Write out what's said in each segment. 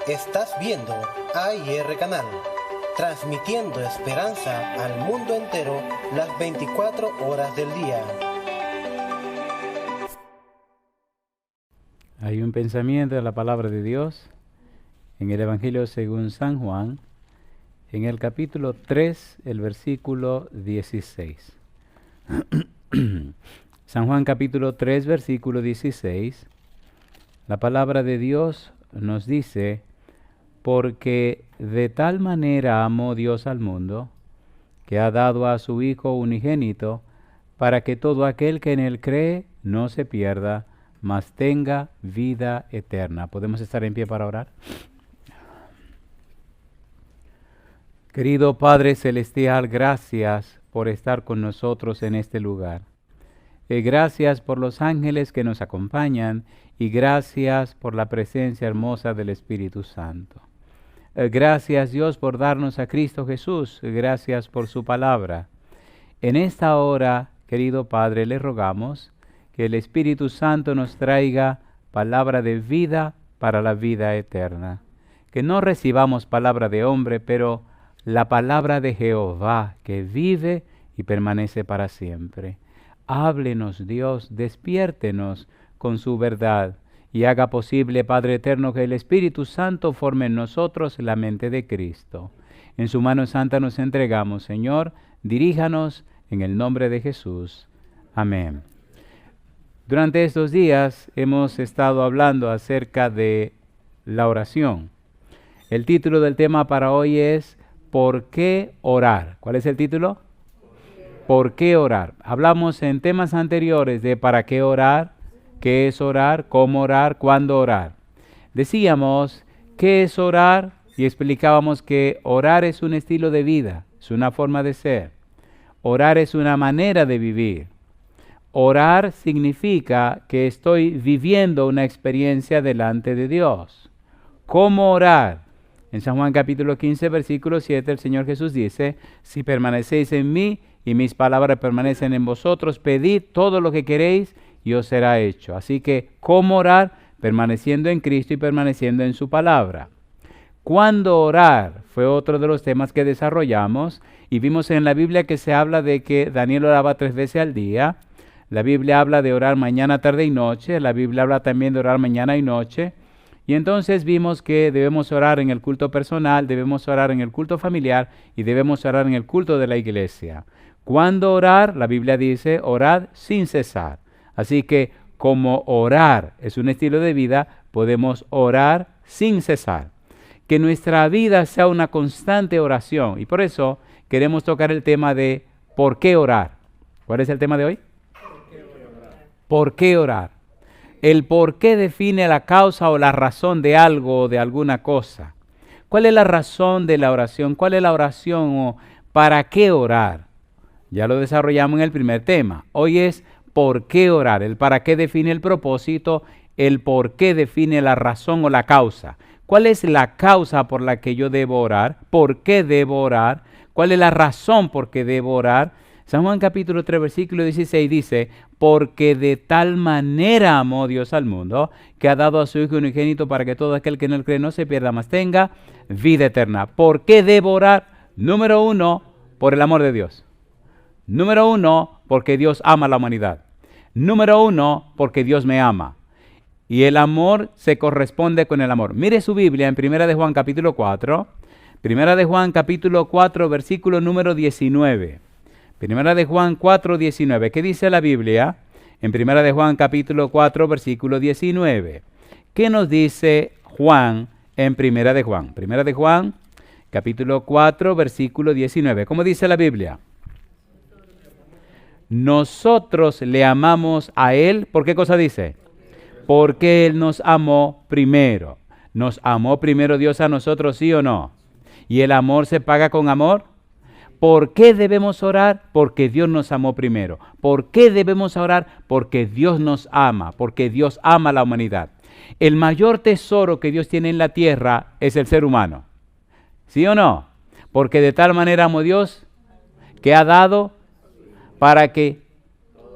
Estás viendo AIR Canal, transmitiendo esperanza al mundo entero las 24 horas del día. Hay un pensamiento de la palabra de Dios en el Evangelio según San Juan, en el capítulo 3, el versículo 16. San Juan capítulo 3, versículo 16. La palabra de Dios nos dice: porque de tal manera amó Dios al mundo, que ha dado a su Hijo unigénito, para que todo aquel que en él cree no se pierda, mas tenga vida eterna. ¿Podemos estar en pie para orar? Querido Padre Celestial, gracias por estar con nosotros en este lugar. Gracias por los ángeles que nos acompañan y gracias por la presencia hermosa del Espíritu Santo. Gracias, Dios, por darnos a Cristo Jesús. Gracias por su palabra. En esta hora, querido Padre, le rogamos que el Espíritu Santo nos traiga palabra de vida para la vida eterna. Que no recibamos palabra de hombre, pero la palabra de Jehová, que vive y permanece para siempre. Háblenos, Dios, despiértenos con su verdad y haga posible, Padre eterno, que el Espíritu Santo forme en nosotros la mente de Cristo. En su mano santa nos entregamos, Señor, diríjanos en el nombre de Jesús. Amén. Durante estos días hemos estado hablando acerca de la oración. El título del tema para hoy es ¿por qué orar? ¿Cuál es el título? ¿Por qué orar? Hablamos en temas anteriores de para qué orar, qué es orar, cómo orar, cuándo orar. Decíamos qué es orar y explicábamos que orar es un estilo de vida, es una forma de ser. Orar es una manera de vivir. Orar significa que estoy viviendo una experiencia delante de Dios. ¿Cómo orar? En San Juan capítulo 15, versículo 7, el Señor Jesús dice: si permanecéis en mí y mis palabras permanecen en vosotros, pedid todo lo que queréis y os será hecho. Así que, ¿cómo orar? Permaneciendo en Cristo y permaneciendo en su palabra. ¿Cuándo orar? Fue otro de los temas que desarrollamos y vimos en la Biblia que se habla de que Daniel oraba 3 veces al día. La Biblia habla de orar mañana, tarde y noche. La Biblia habla también de orar mañana y noche. Y entonces vimos que debemos orar en el culto personal, debemos orar en el culto familiar y debemos orar en el culto de la iglesia. ¿Cuándo orar? La Biblia dice: orad sin cesar. Así que como orar es un estilo de vida, podemos orar sin cesar. Que nuestra vida sea una constante oración. Y por eso queremos tocar el tema de ¿por qué orar? ¿Cuál es el tema de hoy? ¿Por qué orar? El por qué define la causa o la razón de algo o de alguna cosa. ¿Cuál es la razón de la oración? ¿Cuál es la oración o para qué orar? Ya lo desarrollamos en el primer tema. Hoy es ¿por qué orar? El para qué define el propósito, el por qué define la razón o la causa. ¿Cuál es la causa por la que yo debo orar? ¿Por qué debo orar? ¿Cuál es la razón por qué debo orar? San Juan capítulo 3, versículo 16 dice: porque de tal manera amó Dios al mundo, que ha dado a su Hijo unigénito para que todo aquel que en él cree no se pierda, mas tenga vida eterna. ¿Por qué debo orar? Número 1, por el amor de Dios. Número 1, porque Dios ama a la humanidad. Número 1, porque Dios me ama. Y el amor se corresponde con el amor. Mire su Biblia en 1 de Juan capítulo 4. 1 de Juan capítulo 4, versículo número 19. 1 de Juan 4, 19. ¿Qué dice la Biblia? En 1 de Juan capítulo 4, versículo 19. ¿Qué nos dice Juan en 1 de Juan? 1 de Juan capítulo 4, versículo 19. ¿Cómo dice la Biblia? Nosotros le amamos a Él. ¿Por qué cosa dice? Porque Él nos amó primero. ¿Nos amó primero Dios a nosotros, sí o no? ¿Y el amor se paga con amor? ¿Por qué debemos orar? Porque Dios nos amó primero. ¿Por qué debemos orar? Porque Dios nos ama, porque Dios ama a la humanidad. El mayor tesoro que Dios tiene en la tierra es el ser humano. ¿Sí o no? Porque de tal manera amó Dios que ha dado para que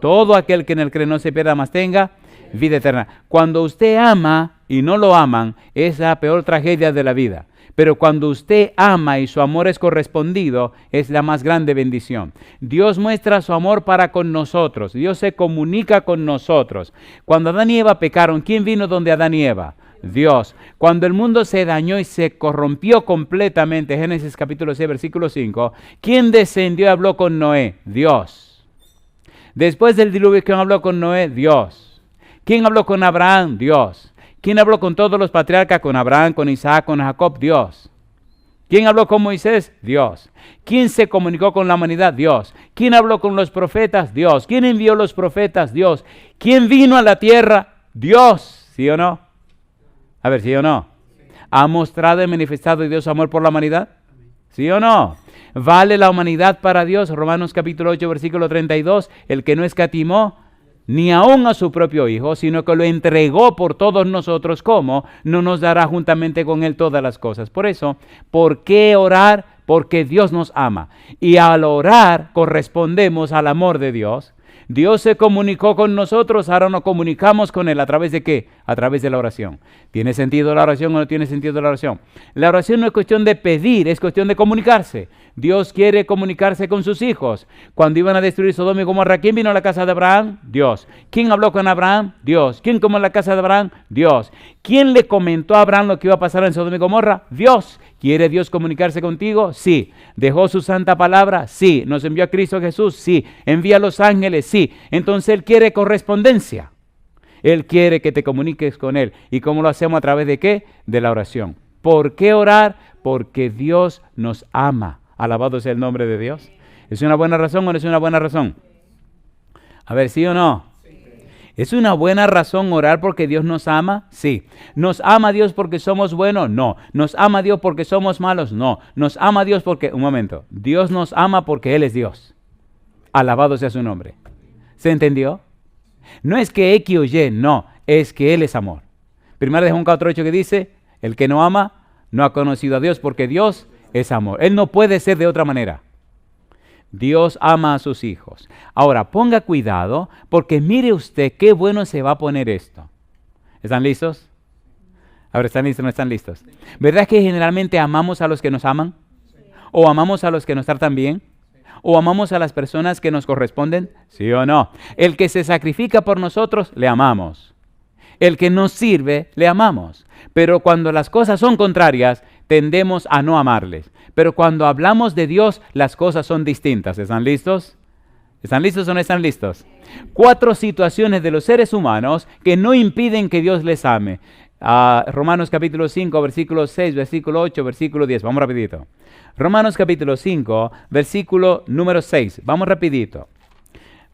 todo aquel que en él cree no se pierda, mas tenga vida eterna. Cuando usted ama, y no lo aman, es la peor tragedia de la vida. Pero cuando usted ama y su amor es correspondido, es la más grande bendición. Dios muestra su amor para con nosotros. Dios se comunica con nosotros. Cuando Adán y Eva pecaron, ¿quién vino donde Adán y Eva? Dios. Cuando el mundo se dañó y se corrompió completamente, Génesis capítulo 6, versículo 5, ¿quién descendió y habló con Noé? Dios. Después del diluvio, ¿quién habló con Noé? Dios. ¿Quién habló con Abraham? Dios. ¿Quién habló con todos los patriarcas? Con Abraham, con Isaac, con Jacob, Dios. ¿Quién habló con Moisés? Dios. ¿Quién se comunicó con la humanidad? Dios. ¿Quién habló con los profetas? Dios. ¿Quién envió los profetas? Dios. ¿Quién vino a la tierra? Dios. ¿Sí o no? A ver, ¿sí o no? ¿Ha mostrado y manifestado Dios su amor por la humanidad? ¿Sí o no? ¿Vale la humanidad para Dios? Romanos capítulo 8, versículo 32. El que no escatimó ni aun a su propio Hijo, sino que lo entregó por todos nosotros, ¿cómo? No nos dará juntamente con Él todas las cosas. Por eso, ¿por qué orar? Porque Dios nos ama. Y al orar correspondemos al amor de Dios. Dios se comunicó con nosotros, ahora nos comunicamos con Él. ¿A través de qué? A través de la oración. ¿Tiene sentido la oración o no tiene sentido la oración? La oración no es cuestión de pedir, es cuestión de comunicarse. Dios quiere comunicarse con sus hijos. Cuando iban a destruir Sodoma y Gomorra, ¿quién vino a la casa de Abraham? Dios. ¿Quién habló con Abraham? Dios. ¿Quién comió en la casa de Abraham? Dios. ¿Quién le comentó a Abraham lo que iba a pasar en Sodoma y Gomorra? Dios. ¿Quiere Dios comunicarse contigo? Sí. ¿Dejó su santa palabra? Sí. ¿Nos envió a Cristo Jesús? Sí. ¿Envía a los ángeles? Sí. Entonces Él quiere correspondencia. Él quiere que te comuniques con Él. ¿Y cómo lo hacemos? ¿A través de qué? De la oración. ¿Por qué orar? Porque Dios nos ama. Alabado sea el nombre de Dios. ¿Es una buena razón o no es una buena razón? A ver, ¿sí o no? ¿Es una buena razón orar porque Dios nos ama? Sí. ¿Nos ama Dios porque somos buenos? No. ¿Nos ama Dios porque somos malos? No. ¿Nos ama Dios porque... Un momento. Dios nos ama porque Él es Dios. Alabado sea su nombre. ¿Se entendió? No es que X o Y, no. Es que Él es amor. Primero de Juan 4:8 que dice, el que no ama no ha conocido a Dios porque Dios es amor. Él no puede ser de otra manera. Dios ama a sus hijos. Ahora, ponga cuidado, porque mire usted qué bueno se va a poner esto. ¿Están listos? Ahora, ¿están listos o no están listos? ¿Verdad que generalmente amamos a los que nos aman? ¿O amamos a los que nos tratan bien? ¿O amamos a las personas que nos corresponden? ¿Sí o no? El que se sacrifica por nosotros, le amamos. El que nos sirve, le amamos. Pero cuando las cosas son contrarias, tendemos a no amarles. Pero cuando hablamos de Dios, las cosas son distintas. ¿Están listos? ¿Están listos o no están listos? 4 situaciones de los seres humanos que no impiden que Dios les ame. Romanos capítulo 5, versículo 6, versículo 8, versículo 10. Vamos rapidito. Romanos capítulo 5, versículo número 6. Vamos rapidito.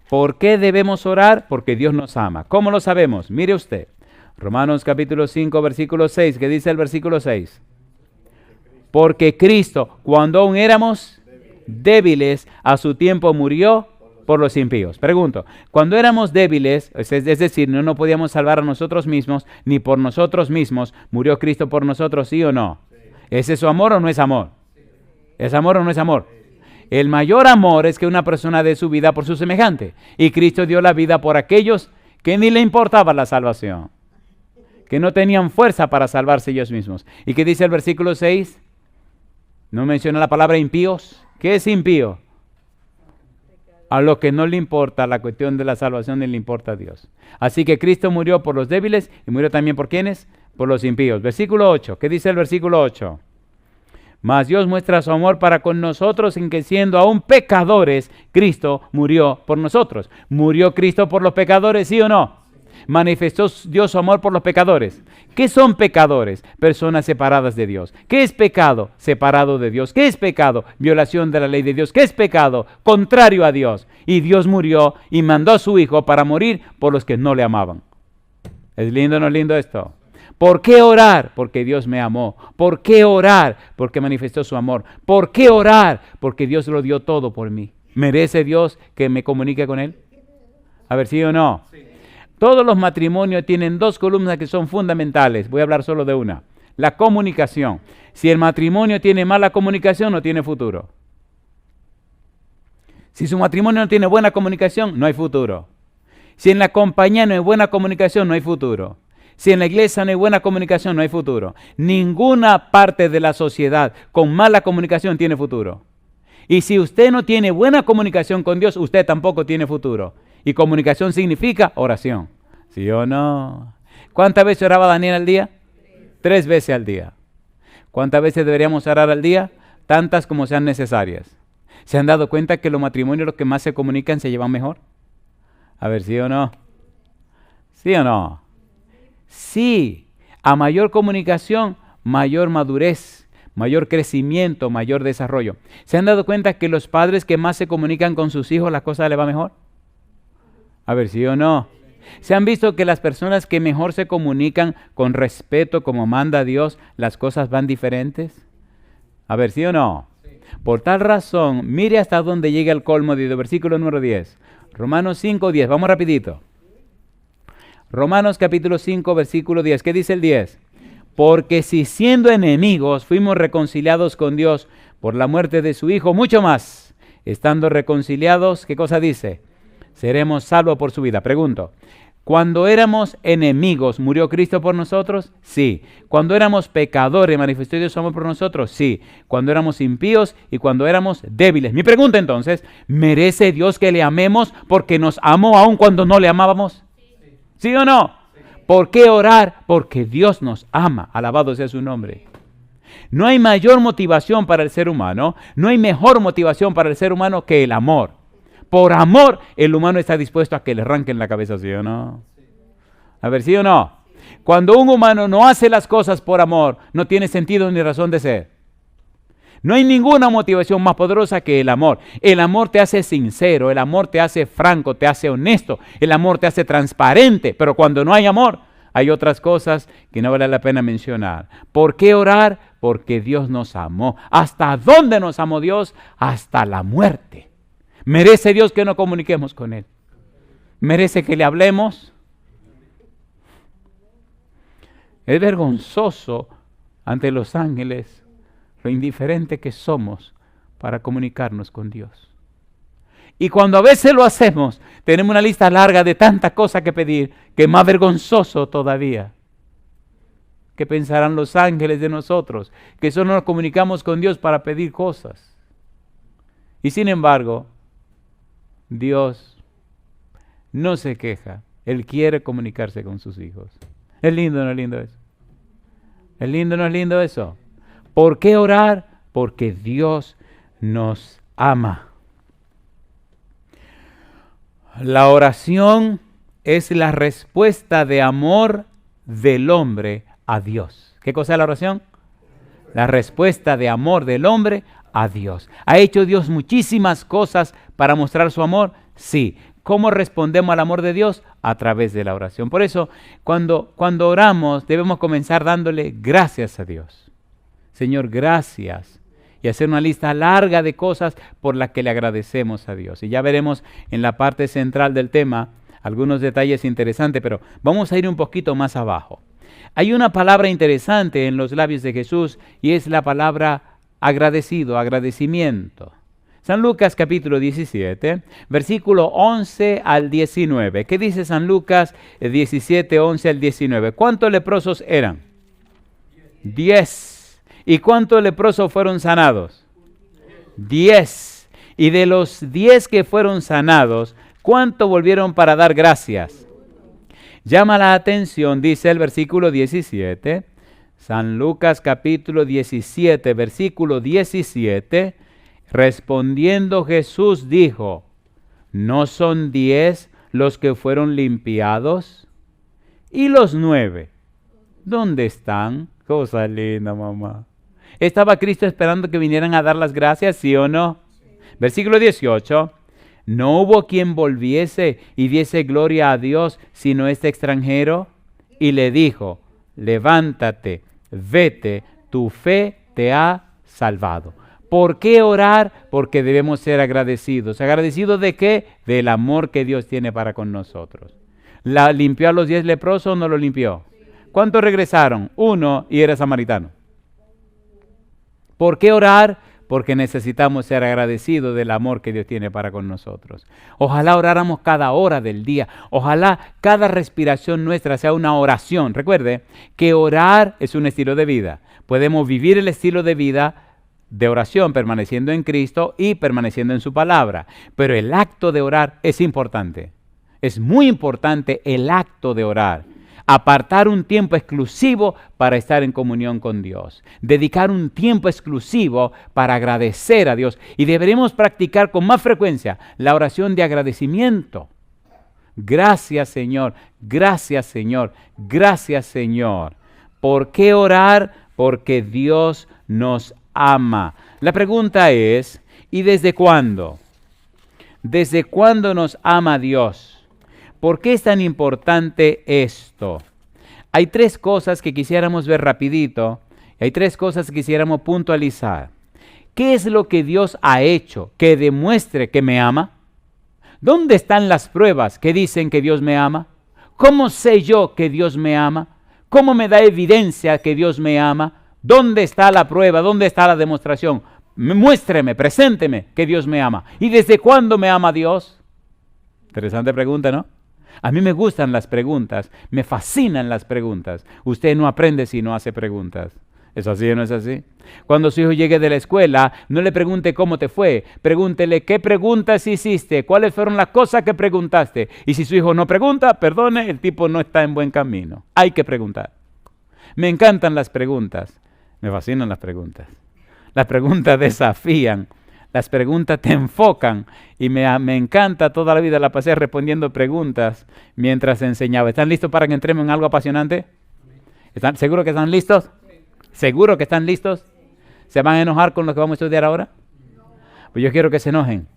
¿Por qué debemos orar? Porque Dios nos ama. ¿Cómo lo sabemos? Mire usted. Romanos capítulo 5, versículo 6. ¿Qué dice el versículo 6? Porque Cristo, cuando aún éramos débiles, a su tiempo murió por los impíos. Pregunto, cuando éramos débiles, es decir, no nos podíamos salvar a nosotros mismos, ni por nosotros mismos, ¿murió Cristo por nosotros, sí o no? ¿Es eso amor o no es amor? ¿Es amor o no es amor? El mayor amor es que una persona dé su vida por su semejante. Y Cristo dio la vida por aquellos que ni le importaba la salvación, que no tenían fuerza para salvarse ellos mismos. ¿Y qué dice el versículo 6? No menciona la palabra impíos. ¿Qué es impío? A lo que no le importa la cuestión de la salvación, ni le importa a Dios. Así que Cristo murió por los débiles y murió también por ¿quiénes? Por los impíos. Versículo 8. ¿Qué dice el versículo 8? Mas Dios muestra su amor para con nosotros en que siendo aún pecadores, Cristo murió por nosotros. ¿Murió Cristo por los pecadores, sí o no? ¿Manifestó Dios su amor por los pecadores? ¿Qué son pecadores? Personas separadas de Dios. ¿Qué es pecado? Separado de Dios. ¿Qué es pecado? Violación de la ley de Dios. ¿Qué es pecado? Contrario a Dios. Y Dios murió y mandó a su Hijo para morir por los que no le amaban. ¿Es lindo o no es lindo esto? ¿Por qué orar? Porque Dios me amó. ¿Por qué orar? Porque manifestó su amor. ¿Por qué orar? Porque Dios lo dio todo por mí. ¿Merece Dios que me comunique con Él? A ver, ¿sí o no? Sí. Todos los matrimonios tienen 2 columnas que son fundamentales. Voy a hablar solo de una. La comunicación. Si el matrimonio tiene mala comunicación, no tiene futuro. Si su matrimonio no tiene buena comunicación, no hay futuro. Si en la compañía no hay buena comunicación, no hay futuro. Si en la iglesia no hay buena comunicación, no hay futuro. Ninguna parte de la sociedad con mala comunicación tiene futuro. Y si usted no tiene buena comunicación con Dios, usted tampoco tiene futuro. Y comunicación significa oración. ¿Sí o no? ¿Cuántas veces oraba Daniel al día? 3 veces al día. ¿Cuántas veces deberíamos orar al día? Tantas como sean necesarias. ¿Se han dado cuenta que los matrimonios, los que más se comunican, se llevan mejor? A ver, ¿sí o no? ¿Sí o no? Sí. A mayor comunicación, mayor madurez, mayor crecimiento, mayor desarrollo. ¿Se han dado cuenta que los padres que más se comunican con sus hijos, las cosas les va mejor? A ver, ¿sí o no? ¿Se han visto que las personas que mejor se comunican con respeto, como manda Dios, las cosas van diferentes? A ver, ¿sí o no? Por tal razón, mire hasta dónde llega el colmo de versículo número 10. Romanos 5:10, vamos rapidito. Romanos capítulo 5, versículo 10. ¿Qué dice el 10? Porque si siendo enemigos fuimos reconciliados con Dios por la muerte de su Hijo, mucho más, estando reconciliados, ¿qué cosa dice? Seremos salvos por su vida. Pregunto, ¿cuando éramos enemigos, murió Cristo por nosotros? Sí. ¿Cuando éramos pecadores, manifestó Dios su amor por nosotros? Sí. ¿Cuando éramos impíos y cuando éramos débiles? Mi pregunta entonces, ¿merece Dios que le amemos porque nos amó aun cuando no le amábamos? ¿Sí o no? ¿Por qué orar? Porque Dios nos ama. Alabado sea su nombre. No hay mayor motivación para el ser humano, no hay mejor motivación para el ser humano que el amor. Por amor, el humano está dispuesto a que le arranquen la cabeza, ¿sí o no? A ver, ¿sí o no? Cuando un humano no hace las cosas por amor, no tiene sentido ni razón de ser. No hay ninguna motivación más poderosa que el amor. El amor te hace sincero, el amor te hace franco, te hace honesto, el amor te hace transparente. Pero cuando no hay amor, hay otras cosas que no vale la pena mencionar. ¿Por qué orar? Porque Dios nos amó. ¿Hasta dónde nos amó Dios? Hasta la muerte. ¿Merece Dios que nos comuniquemos con Él? ¿Merece que le hablemos? Es vergonzoso ante los ángeles lo indiferente que somos para comunicarnos con Dios. Y cuando a veces lo hacemos, tenemos una lista larga de tantas cosas que pedir, que es más vergonzoso todavía. ¿Qué pensarán los ángeles de nosotros? Que solo nos comunicamos con Dios para pedir cosas. Y sin embargo, Dios no se queja. Él quiere comunicarse con sus hijos. ¿Es lindo o no es lindo eso? ¿Es lindo o no es lindo eso? ¿Por qué orar? Porque Dios nos ama. La oración es la respuesta de amor del hombre a Dios. ¿Qué cosa es la oración? La respuesta de amor del hombre a Dios. ¿Ha hecho Dios muchísimas cosas para mostrar su amor? Sí. ¿Cómo respondemos al amor de Dios? A través de la oración. Por eso, cuando oramos, debemos comenzar dándole gracias a Dios. Señor, gracias. Y hacer una lista larga de cosas por las que le agradecemos a Dios. Y ya veremos en la parte central del tema algunos detalles interesantes, pero vamos a ir un poquito más abajo. Hay una palabra interesante en los labios de Jesús y es la palabra agradecido, agradecimiento. San Lucas capítulo 17, versículo 11 al 19. ¿Qué dice San Lucas 17, 11 al 19? ¿Cuántos leprosos eran? 10. ¿Y cuántos leprosos fueron sanados? 10. Y de los 10 que fueron sanados, ¿cuántos volvieron para dar gracias? Llama la atención, dice el versículo 17, San Lucas capítulo 17, versículo 17, respondiendo Jesús dijo, ¿no son 10 los que fueron limpiados? ¿Y los 9? ¿Dónde están? Cosa linda, mamá. ¿Estaba Cristo esperando que vinieran a dar las gracias, sí o no? Sí. Versículo 18. ¿No hubo quien volviese y diese gloria a Dios sino este extranjero? Y le dijo, levántate, vete, tu fe te ha salvado. ¿Por qué orar? Porque debemos ser agradecidos. ¿Agradecidos de qué? Del amor que Dios tiene para con nosotros. ¿La limpió a los 10 leprosos o no lo limpió? ¿Cuántos regresaron? 1 y era samaritano. ¿Por qué orar? porque necesitamos ser agradecidos del amor que Dios tiene para con nosotros. Ojalá oráramos cada hora del día. Ojalá cada respiración nuestra sea una oración. Recuerde que orar es un estilo de vida. Podemos vivir el estilo de vida de oración permaneciendo en Cristo y permaneciendo en su palabra. Pero el acto de orar es importante. Es muy importante el acto de orar. Apartar un tiempo exclusivo para estar en comunión con Dios. Dedicar un tiempo exclusivo para agradecer a Dios. Y deberemos practicar con más frecuencia la oración de agradecimiento. Gracias, Señor. Gracias, Señor. Gracias, Señor. ¿Por qué orar? Porque Dios nos ama. La pregunta es, ¿y desde cuándo? ¿Desde cuándo nos ama Dios? ¿Por qué es tan importante esto? Hay tres cosas que quisiéramos ver rapidito. Hay tres cosas que quisiéramos puntualizar. ¿Qué es lo que Dios ha hecho que demuestre que me ama? ¿Dónde están las pruebas que dicen que Dios me ama? ¿Cómo sé yo que Dios me ama? ¿Cómo me da evidencia que Dios me ama? ¿Dónde está la prueba? ¿Dónde está la demostración? Muéstreme, presénteme que Dios me ama. ¿Y desde cuándo me ama Dios? Interesante pregunta, ¿no? A mí me gustan las preguntas, me fascinan las preguntas. Usted no aprende si no hace preguntas. ¿Es así o no es así? Cuando su hijo llegue de la escuela, no le pregunte cómo te fue. Pregúntele qué preguntas hiciste, cuáles fueron las cosas que preguntaste. Y si su hijo no pregunta, perdone, el tipo no está en buen camino. Hay que preguntar. Me encantan las preguntas, me fascinan las preguntas. Las preguntas desafían. Las preguntas te enfocan y me encanta, toda la vida la pasé respondiendo preguntas mientras enseñaba. ¿Están listos para que entremos en algo apasionante? ¿Seguro que están listos? ¿Seguro que están listos? ¿Se van a enojar con lo que vamos a estudiar ahora? Pues yo quiero que se enojen.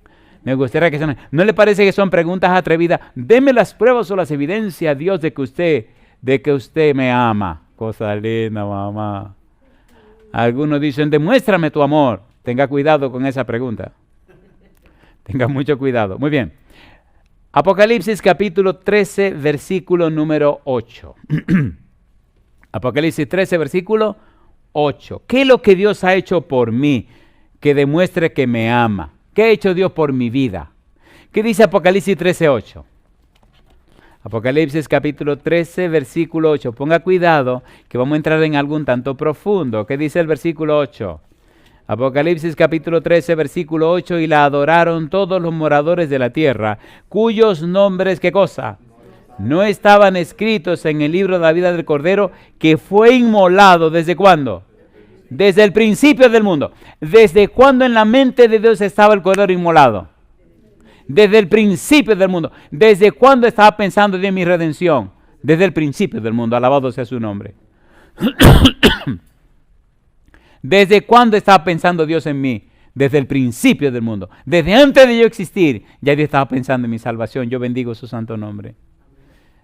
Me gustaría que se enojen. ¿No le parece que son preguntas atrevidas? Deme las pruebas o las evidencias, Dios, de que usted me ama. Cosa linda, mamá. Algunos dicen, demuéstrame tu amor. Tenga cuidado con esa pregunta. Tenga mucho cuidado. Muy bien. Apocalipsis capítulo 13, versículo número 8. Apocalipsis 13, versículo 8. ¿Qué es lo que Dios ha hecho por mí que demuestre que me ama? ¿Qué ha hecho Dios por mi vida? ¿Qué dice Apocalipsis 13, 8? Apocalipsis capítulo 13, versículo 8. Ponga cuidado que vamos a entrar en algo un tanto profundo. ¿Qué dice el versículo 8? Apocalipsis capítulo 13, versículo 8, y la adoraron todos los moradores de la tierra, cuyos nombres, ¿qué cosa? No estaban escritos en el libro de la vida del Cordero, que fue inmolado, ¿desde cuándo? Desde el principio del mundo. ¿Desde cuándo en la mente de Dios estaba el Cordero inmolado? Desde el principio del mundo. ¿Desde cuándo estaba pensando Dios en mi redención? Desde el principio del mundo, alabado sea su nombre. ¿Desde cuándo estaba pensando Dios en mí? Desde el principio del mundo. Desde antes de yo existir, ya Dios estaba pensando en mi salvación. Yo bendigo su santo nombre.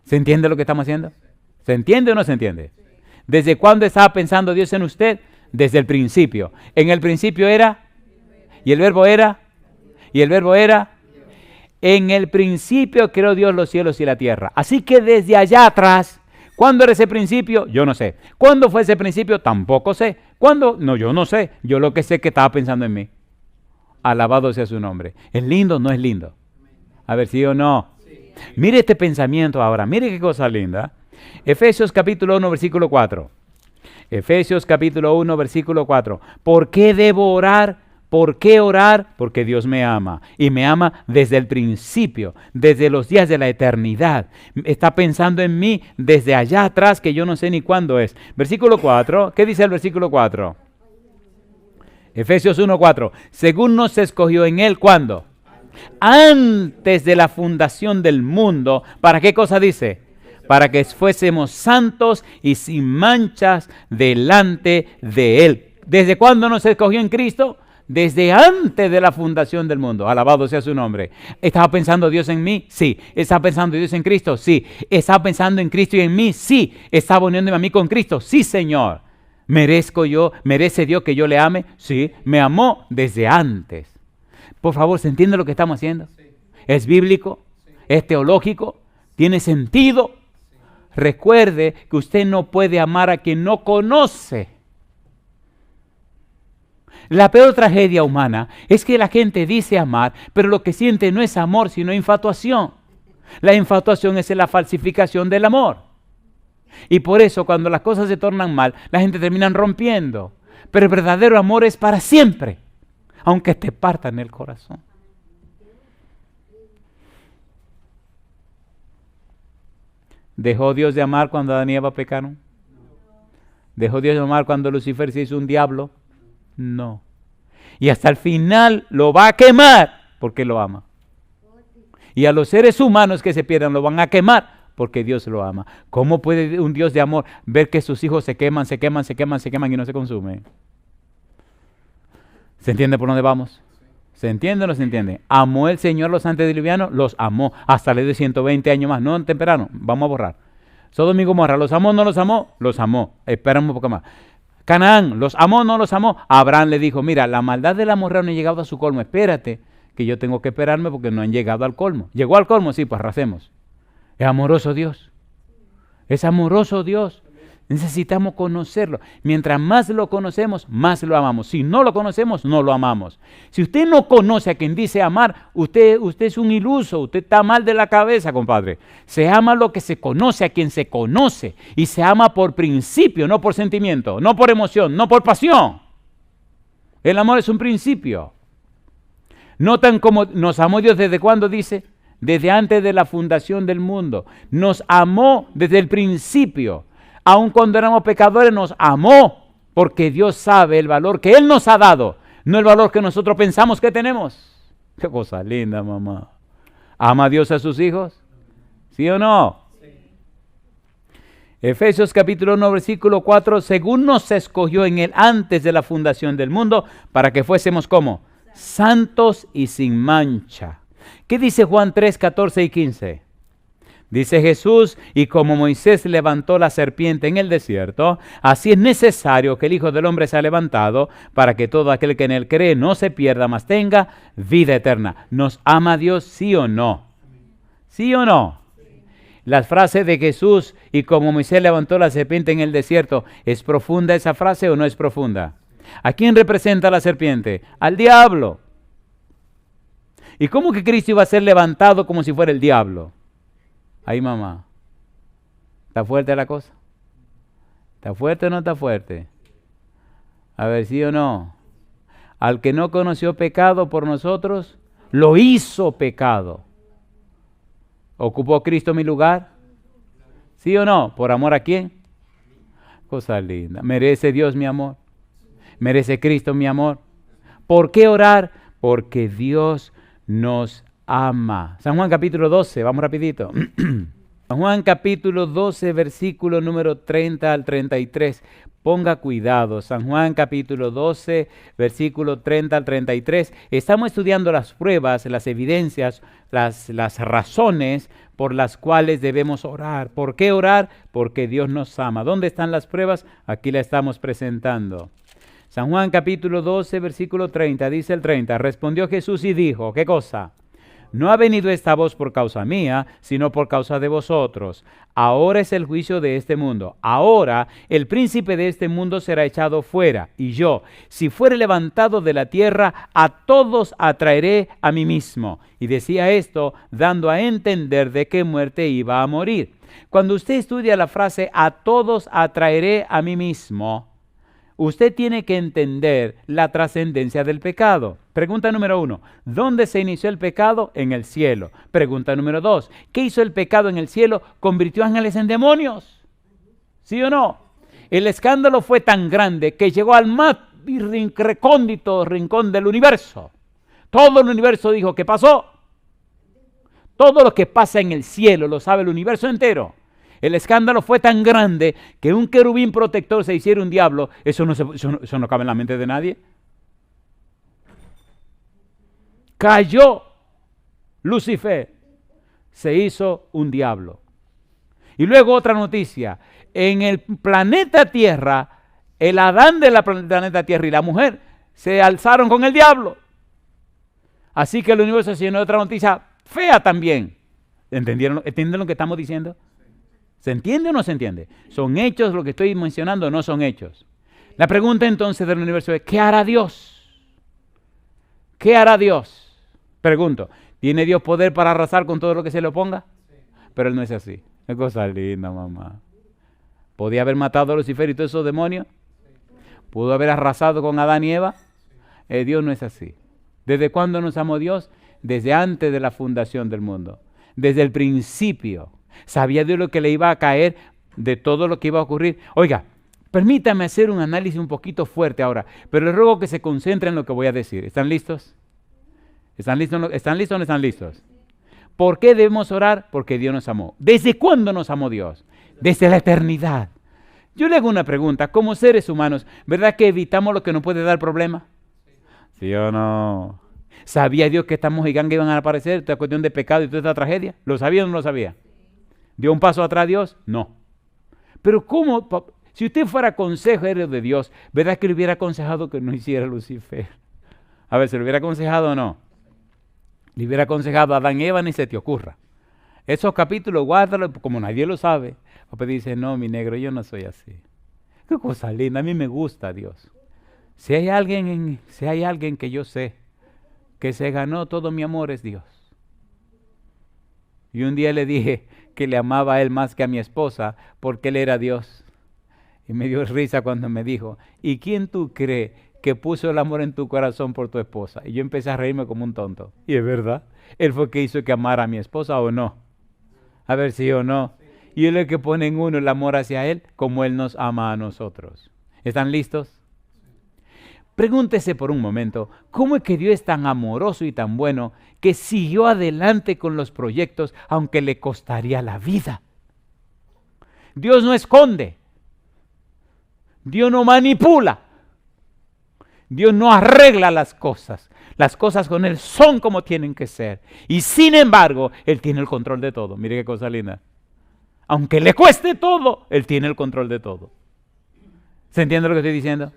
¿Se entiende lo que estamos haciendo? ¿Se entiende o no se entiende? ¿Desde cuándo estaba pensando Dios en usted? Desde el principio. En el principio era, y el verbo era, y el verbo era. En el principio creó Dios los cielos y la tierra. Así que desde allá atrás, ¿cuándo era ese principio? Yo no sé. ¿Cuándo fue ese principio? Tampoco sé. ¿Cuándo? No, yo no sé. Yo lo que sé es que estaba pensando en mí. Alabado sea su nombre. ¿Es lindo o no es lindo? A ver, ¿sí o no? Sí. Mire este pensamiento ahora. Mire qué cosa linda. Efesios capítulo 1, versículo 4. Efesios capítulo 1, versículo 4. ¿Por qué debo orar? ¿Por qué orar? Porque Dios me ama. Y me ama desde el principio, desde los días de la eternidad. Está pensando en mí desde allá atrás, que yo no sé ni cuándo es. Versículo 4. ¿Qué dice el versículo 4? Efesios 1, 4. Según nos escogió en Él, ¿cuándo? Antes de la fundación del mundo. ¿Para qué cosa dice? Para que fuésemos santos y sin manchas delante de Él. ¿Desde cuándo nos escogió en Cristo? Desde antes de la fundación del mundo. Alabado sea su nombre. ¿Estaba pensando Dios en mí? Sí. ¿Estaba pensando Dios en Cristo? Sí. ¿Estaba pensando en Cristo y en mí? Sí. ¿Estaba uniéndome a mí con Cristo? Sí, Señor. ¿Merece Dios que yo le ame? Sí. Me amó desde antes. Por favor, ¿se entiende lo que estamos haciendo? Sí. ¿Es bíblico? Sí. ¿Es teológico? ¿Tiene sentido? Sí. Recuerde que usted no puede amar a quien no conoce. La peor tragedia humana es que la gente dice amar, pero lo que siente no es amor, sino infatuación. La infatuación es la falsificación del amor. Y por eso cuando las cosas se tornan mal, la gente termina rompiendo. Pero el verdadero amor es para siempre, aunque te partan el corazón. ¿Dejó Dios de amar cuando Adán y Eva pecaron? ¿Dejó Dios de amar cuando Lucifer se hizo un diablo? No. Y hasta el final lo va a quemar porque lo ama. Y a los seres humanos que se pierdan lo van a quemar porque Dios lo ama. ¿Cómo puede un Dios de amor ver que sus hijos se queman y no se consumen? ¿Se entiende por dónde vamos? ¿Se entiende o no se entiende? ¿Amó el Señor los antediluvianos? Los amó. Hasta le dio 120 años más. No temperaron. Vamos a borrar. Sodoma y Gomorra, ¿los amó o no los amó? Los amó. Esperamos un poco más. Canaán, ¿los amó o no los amó? Abraham le dijo, mira, la maldad del amorreo no ha llegado a su colmo. Espérate, que yo tengo que esperarme porque no han llegado al colmo. ¿Llegó al colmo? Sí, pues arrasemos. Es amoroso Dios. Es amoroso Dios. Necesitamos conocerlo. Mientras más lo conocemos, más lo amamos. Si no lo conocemos, no lo amamos. Si usted no conoce a quien dice amar, usted es un iluso, usted está mal de la cabeza, compadre. Se ama lo que se conoce, a quien se conoce. Y se ama por principio, no por sentimiento, no por emoción, no por pasión. El amor es un principio. Notan cómo nos amó Dios desde cuándo, dice, desde antes de la fundación del mundo. Nos amó desde el principio. Aun cuando éramos pecadores nos amó, porque Dios sabe el valor que Él nos ha dado, no el valor que nosotros pensamos que tenemos. Qué cosa linda, mamá. ¿Ama Dios a sus hijos? ¿Sí o no? Sí. Efesios capítulo 1, versículo 4, según nos escogió en Él antes de la fundación del mundo, para que fuésemos como santos y sin mancha. ¿Qué dice Juan 3, 14 y 15? Dice Jesús, y como Moisés levantó la serpiente en el desierto, así es necesario que el Hijo del Hombre sea levantado, para que todo aquel que en él cree no se pierda, mas tenga vida eterna. ¿Nos ama Dios, sí o no? ¿Sí o no? La frase de Jesús, y como Moisés levantó la serpiente en el desierto, ¿es profunda esa frase o no es profunda? ¿A quién representa la serpiente? Al diablo. ¿Y cómo que Cristo iba a ser levantado como si fuera el diablo? Ay, mamá, ¿está fuerte la cosa? ¿Está fuerte o no está fuerte? A ver, ¿sí o no? Al que no conoció pecado por nosotros, lo hizo pecado. ¿Ocupó Cristo mi lugar? ¿Sí o no? ¿Por amor a quién? Cosa linda. ¿Merece Dios mi amor? ¿Merece Cristo mi amor? ¿Por qué orar? Porque Dios nos ama. San Juan capítulo 12, vamos rapidito. San Juan capítulo 12, versículo número 30 al 33. Ponga cuidado. San Juan capítulo 12, versículo 30 al 33. Estamos estudiando las pruebas, las evidencias, las razones por las cuales debemos orar. ¿Por qué orar? Porque Dios nos ama. ¿Dónde están las pruebas? Aquí la estamos presentando. San Juan capítulo 12, versículo 30. Dice el 30. Respondió Jesús y dijo, ¿qué cosa? No ha venido esta voz por causa mía, sino por causa de vosotros. Ahora es el juicio de este mundo. Ahora el príncipe de este mundo será echado fuera. Y yo, si fuere levantado de la tierra, a todos atraeré a mí mismo. Y decía esto, dando a entender de qué muerte iba a morir. Cuando usted estudia la frase, a todos atraeré a mí mismo, usted tiene que entender la trascendencia del pecado. Pregunta número 1, ¿dónde se inició el pecado? En el cielo. Pregunta número 2, ¿qué hizo el pecado en el cielo? ¿Convirtió ángeles en demonios? ¿Sí o no? El escándalo fue tan grande que llegó al más recóndito rincón del universo. Todo el universo dijo, ¿qué pasó? Todo lo que pasa en el cielo lo sabe el universo entero. El escándalo fue tan grande que un querubín protector se hiciera un diablo. Eso no cabe en la mente de nadie. Cayó Lucifer, se hizo un diablo. Y luego otra noticia. En el planeta Tierra, el Adán del planeta Tierra y la mujer se alzaron con el diablo. Así que el universo se llenó de otra noticia fea también. ¿Entienden lo que estamos diciendo? ¿Se entiende o no se entiende? ¿Son hechos lo que estoy mencionando o no son hechos? La pregunta entonces del universo es, ¿qué hará Dios? ¿qué hará Dios? Pregunto, ¿tiene Dios poder para arrasar con todo lo que se le oponga? Sí. Pero Él no es así. Es cosa linda, mamá. ¿Podía haber matado a Lucifer y todos esos demonios? ¿Pudo haber arrasado con Adán y Eva? Dios no es así. ¿Desde cuándo nos amó Dios? Desde antes de la fundación del mundo. Desde el principio. Sabía de lo que le iba a caer, de todo lo que iba a ocurrir. Oiga, permítame hacer un análisis un poquito fuerte ahora, pero les ruego que se concentren en lo que voy a decir. ¿Están listos? ¿Están listos o no están listos? ¿Por qué debemos orar? Porque Dios nos amó. ¿Desde cuándo nos amó Dios? Desde la eternidad. Yo le hago una pregunta. Como seres humanos, ¿verdad que evitamos lo que nos puede dar problema? ¿Sí o no? ¿Sabía Dios que estas mojigangas iban a aparecer? Esta cuestión de pecado y toda esta tragedia. ¿Lo sabía o no lo sabía? ¿Dio un paso atrás Dios? No. Pero ¿cómo? Si usted fuera consejero de Dios, ¿verdad que le hubiera aconsejado que no hiciera Lucifer? A ver, ¿se lo hubiera aconsejado o no? Le hubiera aconsejado a Adán y Eva, ni se te ocurra. Esos capítulos, guárdalos, como nadie lo sabe. Papá dice, no, mi negro, yo no soy así. Qué cosa linda, a mí me gusta Dios. Si hay alguien que yo sé que se ganó todo mi amor, es Dios. Y un día le dije que le amaba a él más que a mi esposa porque él era Dios. Y me dio risa cuando me dijo, ¿y quién tú crees que puso el amor en tu corazón por tu esposa? Y yo empecé a reírme como un tonto. Y es verdad, él fue el que hizo que amara a mi esposa o no. A ver si o no. Y él es el que pone en uno el amor hacia él como él nos ama a nosotros. ¿Están listos? Pregúntese por un momento, ¿cómo es que Dios es tan amoroso y tan bueno que siguió adelante con los proyectos aunque le costaría la vida? Dios no esconde. Dios no manipula. Dios no arregla las cosas. Las cosas con Él son como tienen que ser. Y sin embargo, Él tiene el control de todo. Mire qué cosa linda. Aunque le cueste todo, Él tiene el control de todo. ¿Se entiende lo que estoy diciendo?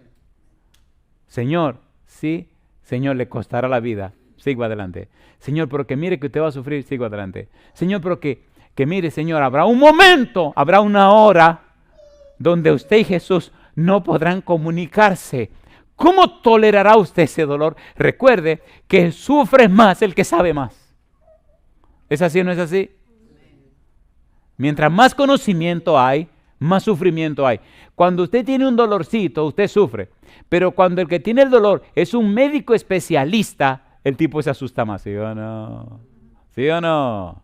Señor, sí, Señor, le costará la vida. Sigo adelante. Señor, pero que mire que usted va a sufrir, sigo adelante. Señor, pero que mire, Señor, habrá un momento, habrá una hora donde usted y Jesús no podrán comunicarse. ¿Cómo tolerará usted ese dolor? Recuerde que sufre más el que sabe más. ¿Es así o no es así? Mientras más conocimiento hay, más sufrimiento hay. Cuando usted tiene un dolorcito, usted sufre. Pero cuando el que tiene el dolor es un médico especialista, el tipo se asusta más. ¿Sí o no? ¿Sí o no?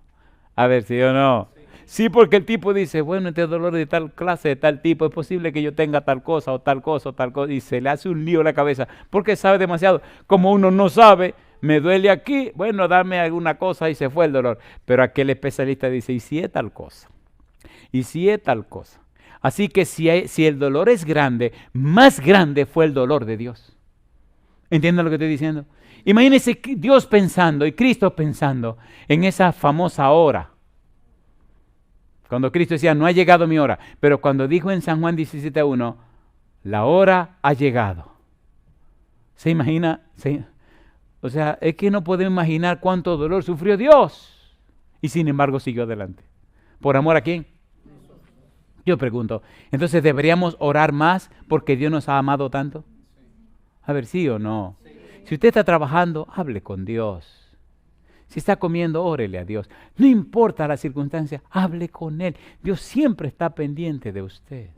A ver, ¿sí o no? Sí, porque el tipo dice, bueno, este dolor de tal clase, de tal tipo, es posible que yo tenga tal cosa o tal cosa o tal cosa. Y se le hace un lío en la cabeza porque sabe demasiado. Como uno no sabe, me duele aquí, bueno, dame alguna cosa y se fue el dolor. Pero aquel especialista dice, ¿y si es tal cosa? ¿Y si es tal cosa? Así que si el dolor es grande, más grande fue el dolor de Dios. ¿Entienden lo que estoy diciendo? Imagínense Dios pensando y Cristo pensando en esa famosa hora. Cuando Cristo decía, no ha llegado mi hora. Pero cuando dijo en San Juan 17:1, la hora ha llegado. ¿Se imagina? O sea, es que no podemos imaginar cuánto dolor sufrió Dios. Y sin embargo siguió adelante. ¿Por amor a quién? Yo pregunto, ¿entonces deberíamos orar más porque Dios nos ha amado tanto? A ver, ¿sí o no? Si usted está trabajando, hable con Dios. Si está comiendo, órele a Dios. No importa la circunstancia, hable con Él. Dios siempre está pendiente de usted.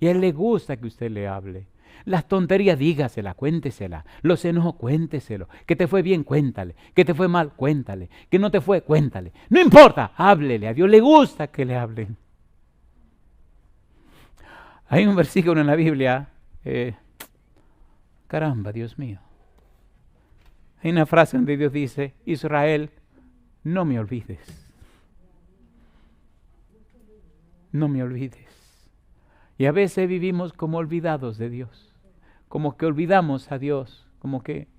Y a Él le gusta que usted le hable. Las tonterías, dígasela, cuéntesela. Los enojos, cuénteselo. Que te fue bien, cuéntale. Que te fue mal, cuéntale. Que no te fue, cuéntale. No importa, háblele. A Dios le gusta que le hablen. Hay un versículo en la Biblia, caramba, Dios mío. Hay una frase donde Dios dice, Israel, no me olvides. No me olvides. Y a veces vivimos como olvidados de Dios. Como que olvidamos a Dios. Como que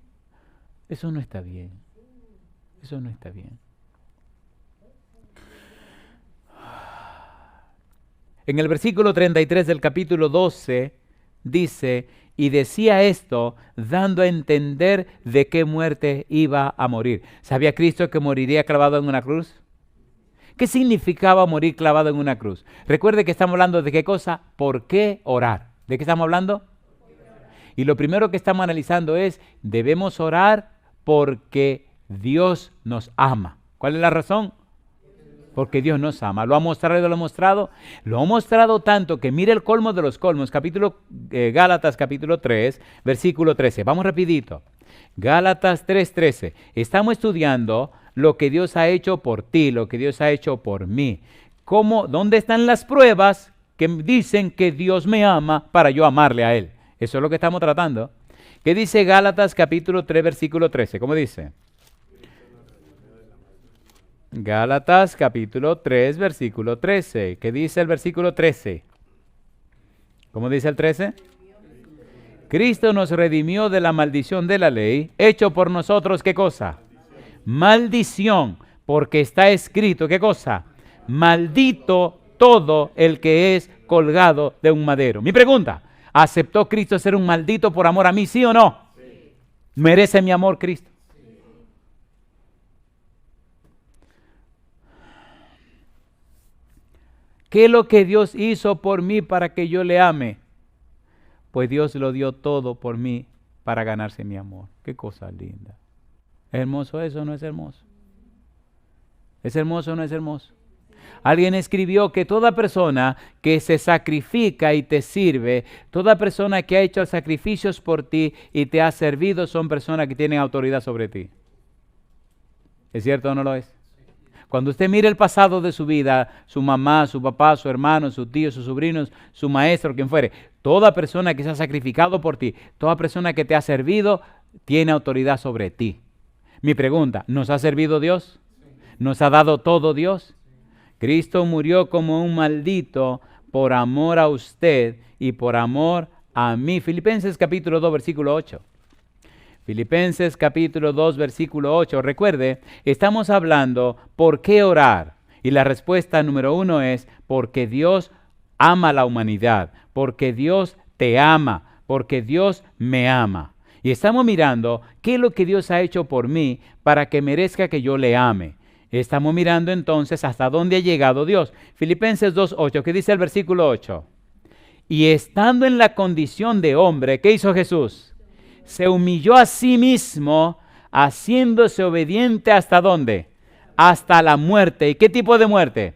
eso no está bien. Eso no está bien. En el versículo 33 del capítulo 12 dice, y decía esto dando a entender de qué muerte iba a morir. ¿Sabía Cristo que moriría clavado en una cruz? ¿Qué significaba morir clavado en una cruz? Recuerde que estamos hablando de qué cosa, ¿por qué orar? ¿De qué estamos hablando? Y lo primero que estamos analizando es, ¿debemos orar porque Dios nos ama. ¿Cuál es la razón? Porque Dios nos ama. ¿Lo ha mostrado y lo ha mostrado? Lo ha mostrado tanto que mire el colmo de los colmos, Gálatas capítulo 3, versículo 13. Vamos rapidito. Gálatas 3:13. Estamos estudiando lo que Dios ha hecho por ti, lo que Dios ha hecho por mí. ¿Dónde están las pruebas que dicen que Dios me ama para yo amarle a Él? Eso es lo que estamos tratando. ¿Qué dice Gálatas capítulo 3, versículo 13? ¿Cómo dice? Gálatas capítulo 3, versículo 13. ¿Qué dice el versículo 13? ¿Cómo dice el 13? Cristo nos redimió de la maldición de la ley, hecho por nosotros, ¿qué cosa? Maldición, porque está escrito, ¿qué cosa? Maldito todo el que es colgado de un madero. Mi pregunta, ¿aceptó Cristo ser un maldito por amor a mí, sí o no? Sí. ¿Merece mi amor Cristo? Sí. ¿Qué es lo que Dios hizo por mí para que yo le ame? Pues Dios lo dio todo por mí para ganarse mi amor. Qué cosa linda. ¿Es hermoso eso o no es hermoso? ¿Es hermoso o no es hermoso? Alguien escribió que toda persona que se sacrifica y te sirve, toda persona que ha hecho sacrificios por ti y te ha servido, son personas que tienen autoridad sobre ti. ¿Es cierto o no lo es? Cuando usted mire el pasado de su vida, su mamá, su papá, su hermano, su tío, sus sobrinos, su maestro, quien fuere, toda persona que se ha sacrificado por ti, toda persona que te ha servido, tiene autoridad sobre ti. Mi pregunta, ¿nos ha servido Dios? ¿Nos ha dado todo Dios? Cristo murió como un maldito por amor a usted y por amor a mí. Filipenses capítulo 2, versículo 8. Filipenses capítulo 2, versículo 8. Recuerde, estamos hablando por qué orar. Y la respuesta número 1 es porque Dios ama a la humanidad, porque Dios te ama, porque Dios me ama. Y estamos mirando qué es lo que Dios ha hecho por mí para que merezca que yo le ame. Estamos mirando entonces hasta dónde ha llegado Dios. Filipenses 2:8, ¿qué dice el versículo 8? Y estando en la condición de hombre, ¿qué hizo Jesús? Se humilló a sí mismo, haciéndose obediente ¿hasta dónde? Hasta la muerte. ¿Y qué tipo de muerte?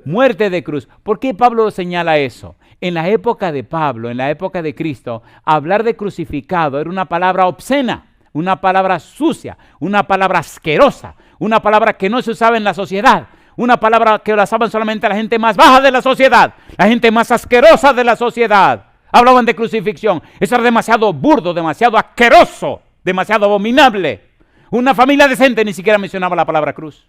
Muerte de cruz. ¿Por qué Pablo señala eso? En la época de Pablo, en la época de Cristo, hablar de crucificado era una palabra obscena, una palabra sucia, una palabra asquerosa, una palabra que no se usaba en la sociedad, una palabra que la usaban solamente la gente más baja de la sociedad, la gente más asquerosa de la sociedad. Hablaban de crucifixión. Eso era demasiado burdo, demasiado asqueroso, demasiado abominable. Una familia decente ni siquiera mencionaba la palabra cruz.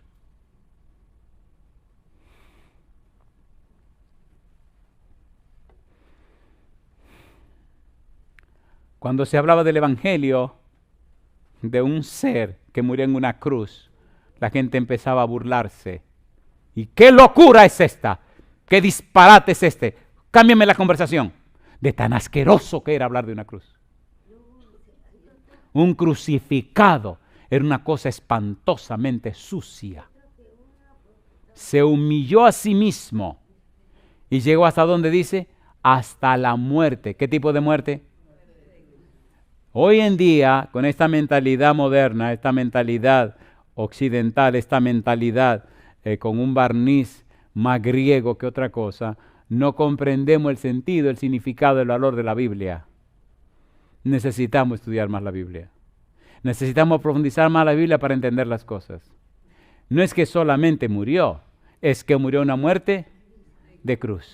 Cuando se hablaba del evangelio de un ser que murió en una cruz, la gente empezaba a burlarse. ¿Y qué locura es esta? ¿Qué disparate es este? Cámbiame la conversación. De tan asqueroso que era hablar de una cruz. Un crucificado era una cosa espantosamente sucia. Se humilló a sí mismo y llegó hasta donde dice, hasta la muerte. ¿Qué tipo de muerte? Hoy en día, con esta mentalidad moderna, esta mentalidad occidental, esta mentalidad con un barniz más griego que otra cosa, no comprendemos el sentido, el significado, el valor de la Biblia. Necesitamos estudiar más la Biblia. Necesitamos profundizar más la Biblia para entender las cosas. No es que solamente murió, es que murió una muerte de cruz.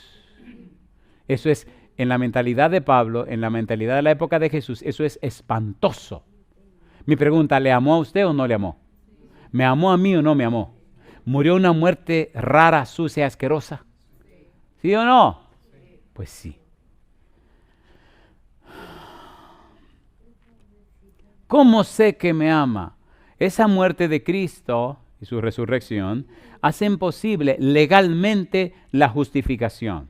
Eso es, en la mentalidad de Pablo, en la mentalidad de la época de Jesús, eso es espantoso. Mi pregunta, ¿le amó a usted o no le amó? ¿Me amó a mí o no me amó? ¿Murió una muerte rara, sucia, asquerosa? ¿Sí o no? Pues sí. ¿Cómo sé que me ama? Esa muerte de Cristo y su resurrección hacen posible legalmente la justificación.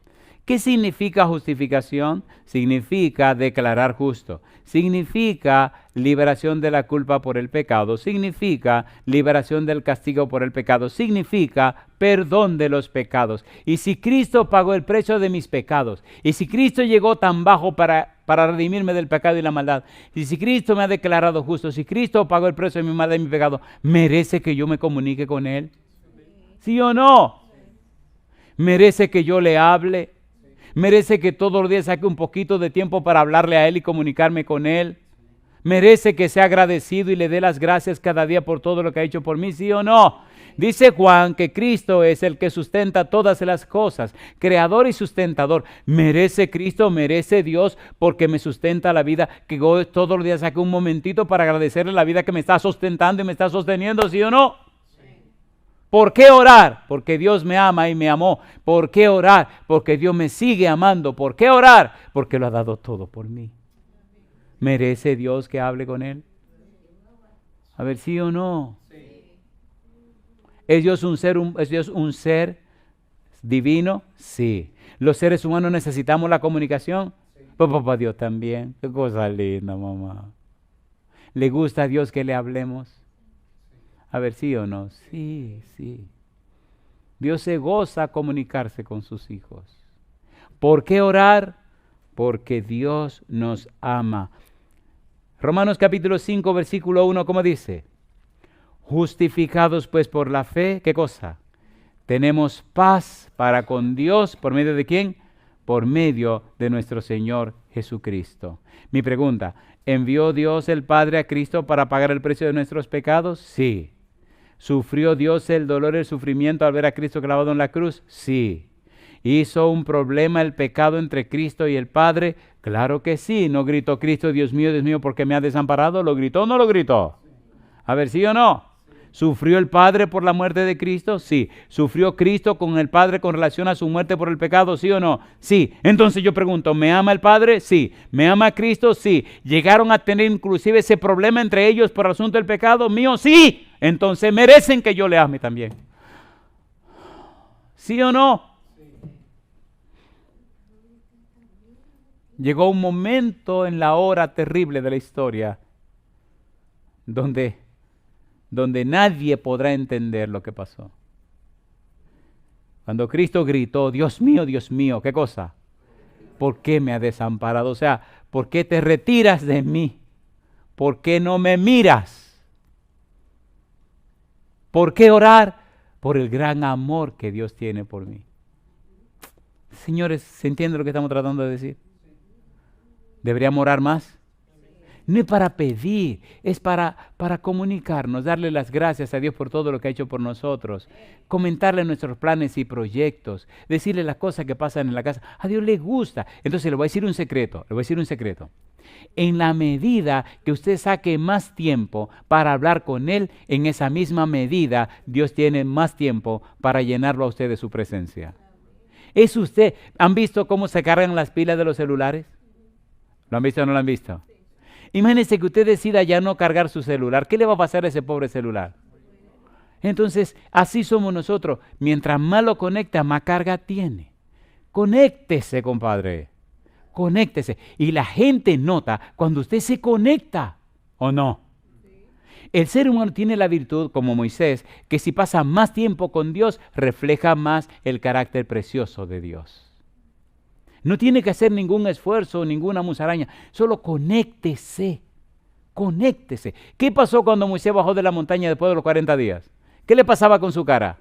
¿Qué significa justificación? Significa declarar justo. Significa liberación de la culpa por el pecado. Significa liberación del castigo por el pecado. Significa perdón de los pecados. Y si Cristo pagó el precio de mis pecados, y si Cristo llegó tan bajo para redimirme del pecado y la maldad, y si Cristo me ha declarado justo, si Cristo pagó el precio de mi maldad y mi pecado, ¿merece que yo me comunique con Él? ¿Sí o no? ¿Merece que yo le hable? ¿Merece que todos los días saque un poquito de tiempo para hablarle a Él y comunicarme con Él? ¿Merece que sea agradecido y le dé las gracias cada día por todo lo que ha hecho por mí? ¿Sí o no? Dice Juan que Cristo es el que sustenta todas las cosas, creador y sustentador. ¿Merece Cristo, merece Dios porque me sustenta la vida? Que yo todos los días saque un momentito para agradecerle la vida que me está sustentando y me está sosteniendo, ¿sí o no? ¿Por qué orar? Porque Dios me ama y me amó. ¿Por qué orar? Porque Dios me sigue amando. ¿Por qué orar? Porque lo ha dado todo por mí. ¿Merece Dios que hable con Él? A ver, ¿sí o no? ¿Es Dios un ser divino? Sí. ¿Los seres humanos necesitamos la comunicación? Pues papá Dios también. Qué cosa linda, mamá. ¿Le gusta a Dios que le hablemos? A ver, ¿sí o no? Sí, sí. Dios se goza comunicarse con sus hijos. ¿Por qué orar? Porque Dios nos ama. Romanos capítulo 5, versículo 1, ¿cómo dice? Justificados pues por la fe, ¿qué cosa? Tenemos paz para con Dios, ¿por medio de quién? Por medio de nuestro Señor Jesucristo. Mi pregunta, ¿envió Dios el Padre a Cristo para pagar el precio de nuestros pecados? Sí. ¿Sufrió Dios el dolor y el sufrimiento al ver a Cristo clavado en la cruz? Sí. ¿Hizo un problema el pecado entre Cristo y el Padre? Claro que sí. ¿No gritó Cristo, Dios mío, ¿por qué me ha desamparado? ¿Lo gritó o no lo gritó? A ver, ¿sí o no? ¿Sufrió el Padre por la muerte de Cristo? Sí. ¿Sufrió Cristo con el Padre con relación a su muerte por el pecado? ¿Sí o no? Sí. Entonces yo pregunto, ¿me ama el Padre? Sí. ¿Me ama Cristo? Sí. ¿Llegaron a tener inclusive ese problema entre ellos por el asunto del pecado mío? Sí. Entonces merecen que yo le ame también. ¿Sí o no? Llegó un momento en la hora terrible de la historia donde nadie podrá entender lo que pasó. Cuando Cristo gritó, Dios mío, ¿qué cosa? ¿Por qué me ha desamparado? O sea, ¿por qué te retiras de mí? ¿Por qué no me miras? ¿Por qué orar? Por el gran amor que Dios tiene por mí. Señores, ¿se entiende lo que estamos tratando de decir? ¿Deberíamos orar más? No es para pedir, es para comunicarnos, darle las gracias a Dios por todo lo que ha hecho por nosotros, comentarle nuestros planes y proyectos, decirle las cosas que pasan en la casa. A Dios le gusta. Entonces le voy a decir un secreto, En la medida que usted saque más tiempo para hablar con Él, en esa misma medida Dios tiene más tiempo para llenarlo a usted de su presencia. ¿Es usted? ¿Han visto cómo se cargan las pilas de los celulares? ¿Lo han visto o no lo han visto? Imagínense que usted decida ya no cargar su celular. ¿Qué le va a pasar a ese pobre celular? Entonces, así somos nosotros. Mientras más lo conecta, más carga tiene. Conéctese, compadre. Conéctese. Y la gente nota cuando usted se conecta, ¿o no? El ser humano tiene la virtud, como Moisés, que si pasa más tiempo con Dios, refleja más el carácter precioso de Dios. No tiene que hacer ningún esfuerzo, ninguna musaraña. Solo conéctese. Conéctese. ¿Qué pasó cuando Moisés bajó de la montaña después de los 40 días? ¿Qué le pasaba con su cara?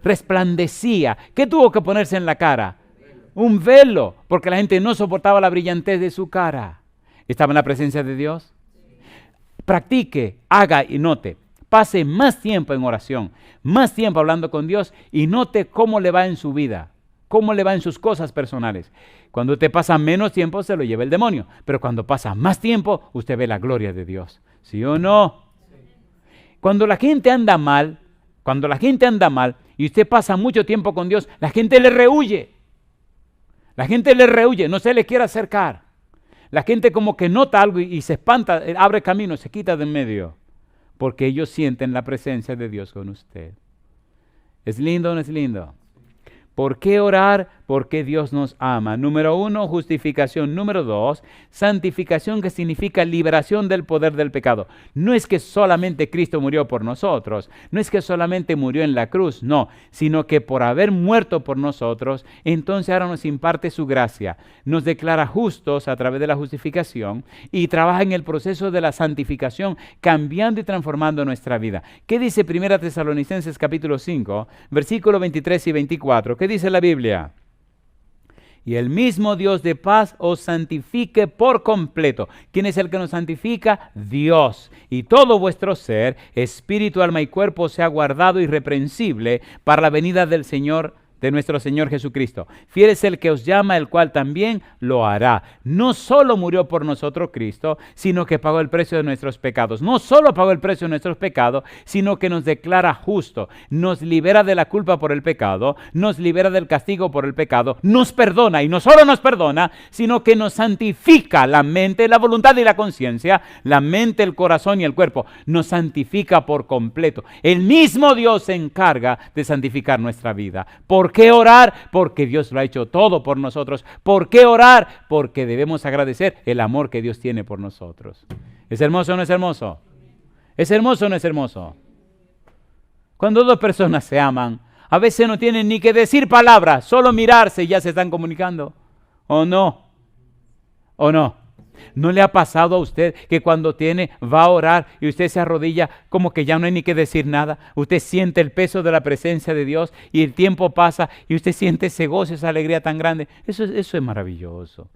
Resplandecía. ¿Qué tuvo que ponerse en la cara? Un velo, porque la gente no soportaba la brillantez de su cara. ¿Estaba en la presencia de Dios? Practique, haga y note. Pase más tiempo en oración, más tiempo hablando con Dios y note cómo le va en su vida. ¿Cómo le va en sus cosas personales? Cuando usted pasa menos tiempo, se lo lleva el demonio. Pero cuando pasa más tiempo, usted ve la gloria de Dios. ¿Sí o no? Cuando la gente anda mal y usted pasa mucho tiempo con Dios, la gente le rehuye. No se le quiere acercar. La gente como que nota algo y se espanta, abre camino, se quita de en medio. Porque ellos sienten la presencia de Dios con usted. ¿Es lindo o no es lindo? ¿Por qué orar? por qué Dios nos ama. Número 1, justificación. Número 2, santificación, que significa liberación del poder del pecado. No es que solamente Cristo murió por nosotros, no es que solamente murió en la cruz, no, sino que por haber muerto por nosotros, entonces ahora nos imparte su gracia, nos declara justos a través de la justificación y trabaja en el proceso de la santificación, cambiando y transformando nuestra vida. ¿Qué dice 1 Tesalonicenses capítulo 5, versículos 23 y 24? ¿Qué dice la Biblia? Y el mismo Dios de paz os santifique por completo. ¿Quién es el que nos santifica? Dios. Y todo vuestro ser, espíritu, alma y cuerpo, sea guardado irreprensible para la venida del Señor, de nuestro Señor Jesucristo. Fiel es el que os llama, el cual también lo hará. No solo murió por nosotros Cristo, sino que pagó el precio de nuestros pecados. No solo pagó el precio de nuestros pecados, sino que nos declara justo. Nos libera de la culpa por el pecado, nos libera del castigo por el pecado, nos perdona, y no solo nos perdona, sino que nos santifica la mente, la voluntad y la conciencia, la mente, el corazón y el cuerpo. Nos santifica por completo. El mismo Dios se encarga de santificar nuestra vida. ¿Por qué orar? Porque Dios lo ha hecho todo por nosotros. ¿Por qué orar? Porque debemos agradecer el amor que Dios tiene por nosotros. ¿Es hermoso o no es hermoso? ¿Es hermoso o no es hermoso? Cuando dos personas se aman, a veces no tienen ni que decir palabras, solo mirarse y ya se están comunicando. ¿O no? ¿O no? ¿No le ha pasado a usted que cuando va a orar y usted se arrodilla, como que ya no hay ni que decir nada? Usted siente el peso de la presencia de Dios y el tiempo pasa y usted siente ese gozo, esa alegría tan grande. Eso es maravilloso.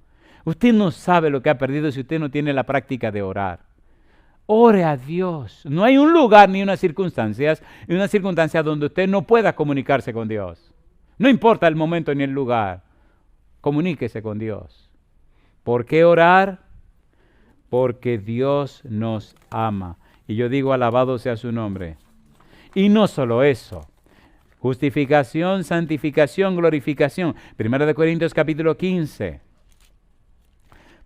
Usted no sabe lo que ha perdido si usted no tiene la práctica de orar. Ore a Dios. No hay un lugar ni una circunstancia donde usted no pueda comunicarse con Dios. No importa el momento ni el lugar. Comuníquese con Dios. ¿Por qué orar? Porque Dios nos ama. Y yo digo, alabado sea su nombre. Y no solo eso. Justificación, santificación, glorificación. 1 Corintios capítulo 15.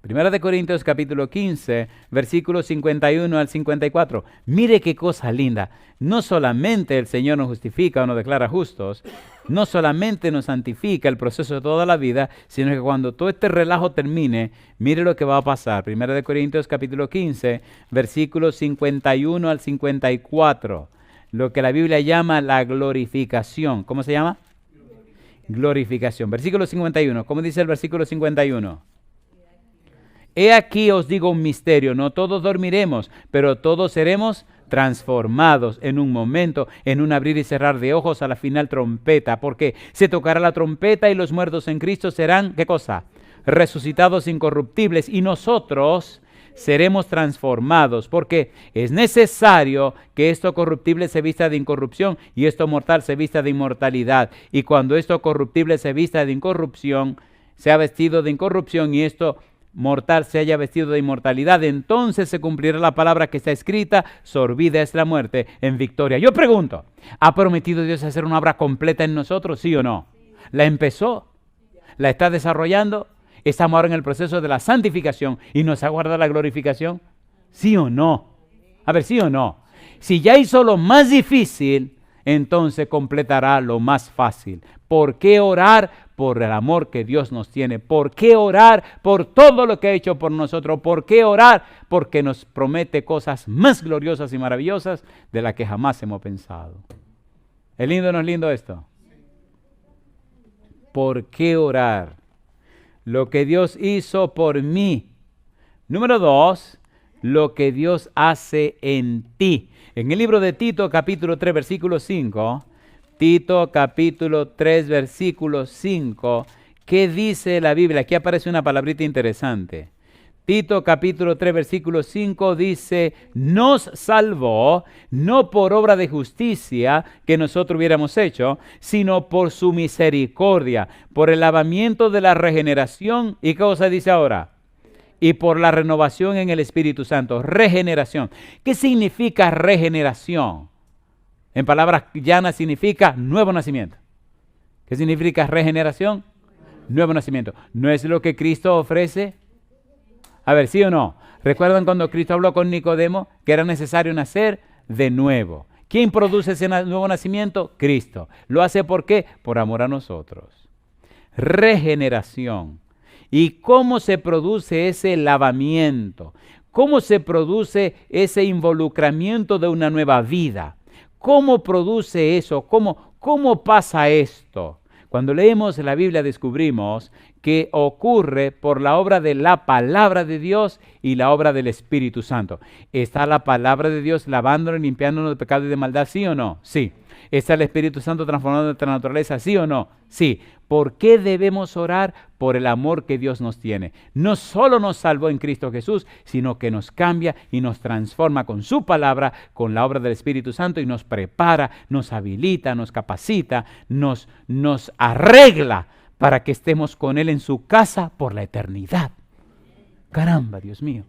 1 Corintios capítulo 15, versículos 51 al 54. Mire qué cosa linda. No solamente el Señor nos justifica o nos declara justos, no solamente nos santifica el proceso de toda la vida, sino que cuando todo este relajo termine, mire lo que va a pasar. 1 Corintios capítulo 15, versículos 51 al 54. Lo que la Biblia llama la glorificación. ¿Cómo se llama? Glorificación. Versículo 51. ¿Cómo dice el versículo 51? He aquí os digo un misterio, no todos dormiremos, pero todos seremos transformados en un momento, en un abrir y cerrar de ojos a la final trompeta, porque se tocará la trompeta y los muertos en Cristo serán, ¿qué cosa? Resucitados incorruptibles, y nosotros seremos transformados, porque es necesario que esto corruptible se vista de incorrupción y esto mortal se vista de inmortalidad, y cuando esto corruptible se vista de incorrupción, sea vestido de incorrupción y esto mortal se haya vestido de inmortalidad, entonces se cumplirá la palabra que está escrita: sorbida es la muerte en victoria. Yo pregunto, ¿ha prometido Dios hacer una obra completa en nosotros, sí o no? ¿La empezó? ¿La está desarrollando? ¿Estamos ahora en el proceso de la santificación y nos aguarda la glorificación? ¿Sí o no? A ver, ¿sí o no? Si ya hizo lo más difícil, entonces completará lo más fácil. ¿Por qué orar? Por el amor que Dios nos tiene. ¿Por qué orar? Por todo lo que ha hecho por nosotros. ¿Por qué orar? Porque nos promete cosas más gloriosas y maravillosas de las que jamás hemos pensado. ¿Es lindo o no es lindo esto? ¿Por qué orar? Lo que Dios hizo por mí. Número 2, lo que Dios hace en ti. En el libro de Tito, capítulo 3, versículo 5, Tito capítulo 3, versículo 5, ¿qué dice la Biblia? Aquí aparece una palabrita interesante. Tito capítulo 3, versículo 5 dice: nos salvó, no por obra de justicia que nosotros hubiéramos hecho, sino por su misericordia, por el lavamiento de la regeneración. ¿Y qué cosa dice ahora? Y por la renovación en el Espíritu Santo. Regeneración. ¿Qué significa regeneración? En palabras llanas significa nuevo nacimiento. ¿Qué significa regeneración? Nuevo nacimiento. ¿No es lo que Cristo ofrece? A ver, ¿sí o no? ¿Recuerdan cuando Cristo habló con Nicodemo que era necesario nacer de nuevo? ¿Quién produce ese nuevo nacimiento? Cristo. ¿Lo hace por qué? Por amor a nosotros. regeneración. ¿Y cómo se produce ese lavamiento? ¿Cómo se produce ese involucramiento de una nueva vida? ¿Cómo produce eso? ¿Cómo pasa esto? Cuando leemos la Biblia descubrimos que ocurre por la obra de la palabra de Dios y la obra del Espíritu Santo. ¿Está la palabra de Dios lavándonos, limpiándonos de pecado y de maldad? ¿Sí o no? Sí. ¿Está el Espíritu Santo transformando nuestra naturaleza? ¿Sí o no? Sí. ¿Por qué debemos orar? Por el amor que Dios nos tiene. No solo nos salvó en Cristo Jesús, sino que nos cambia y nos transforma con su palabra, con la obra del Espíritu Santo, y nos prepara, nos habilita, nos capacita, nos arregla para que estemos con Él en su casa por la eternidad. Caramba, Dios mío.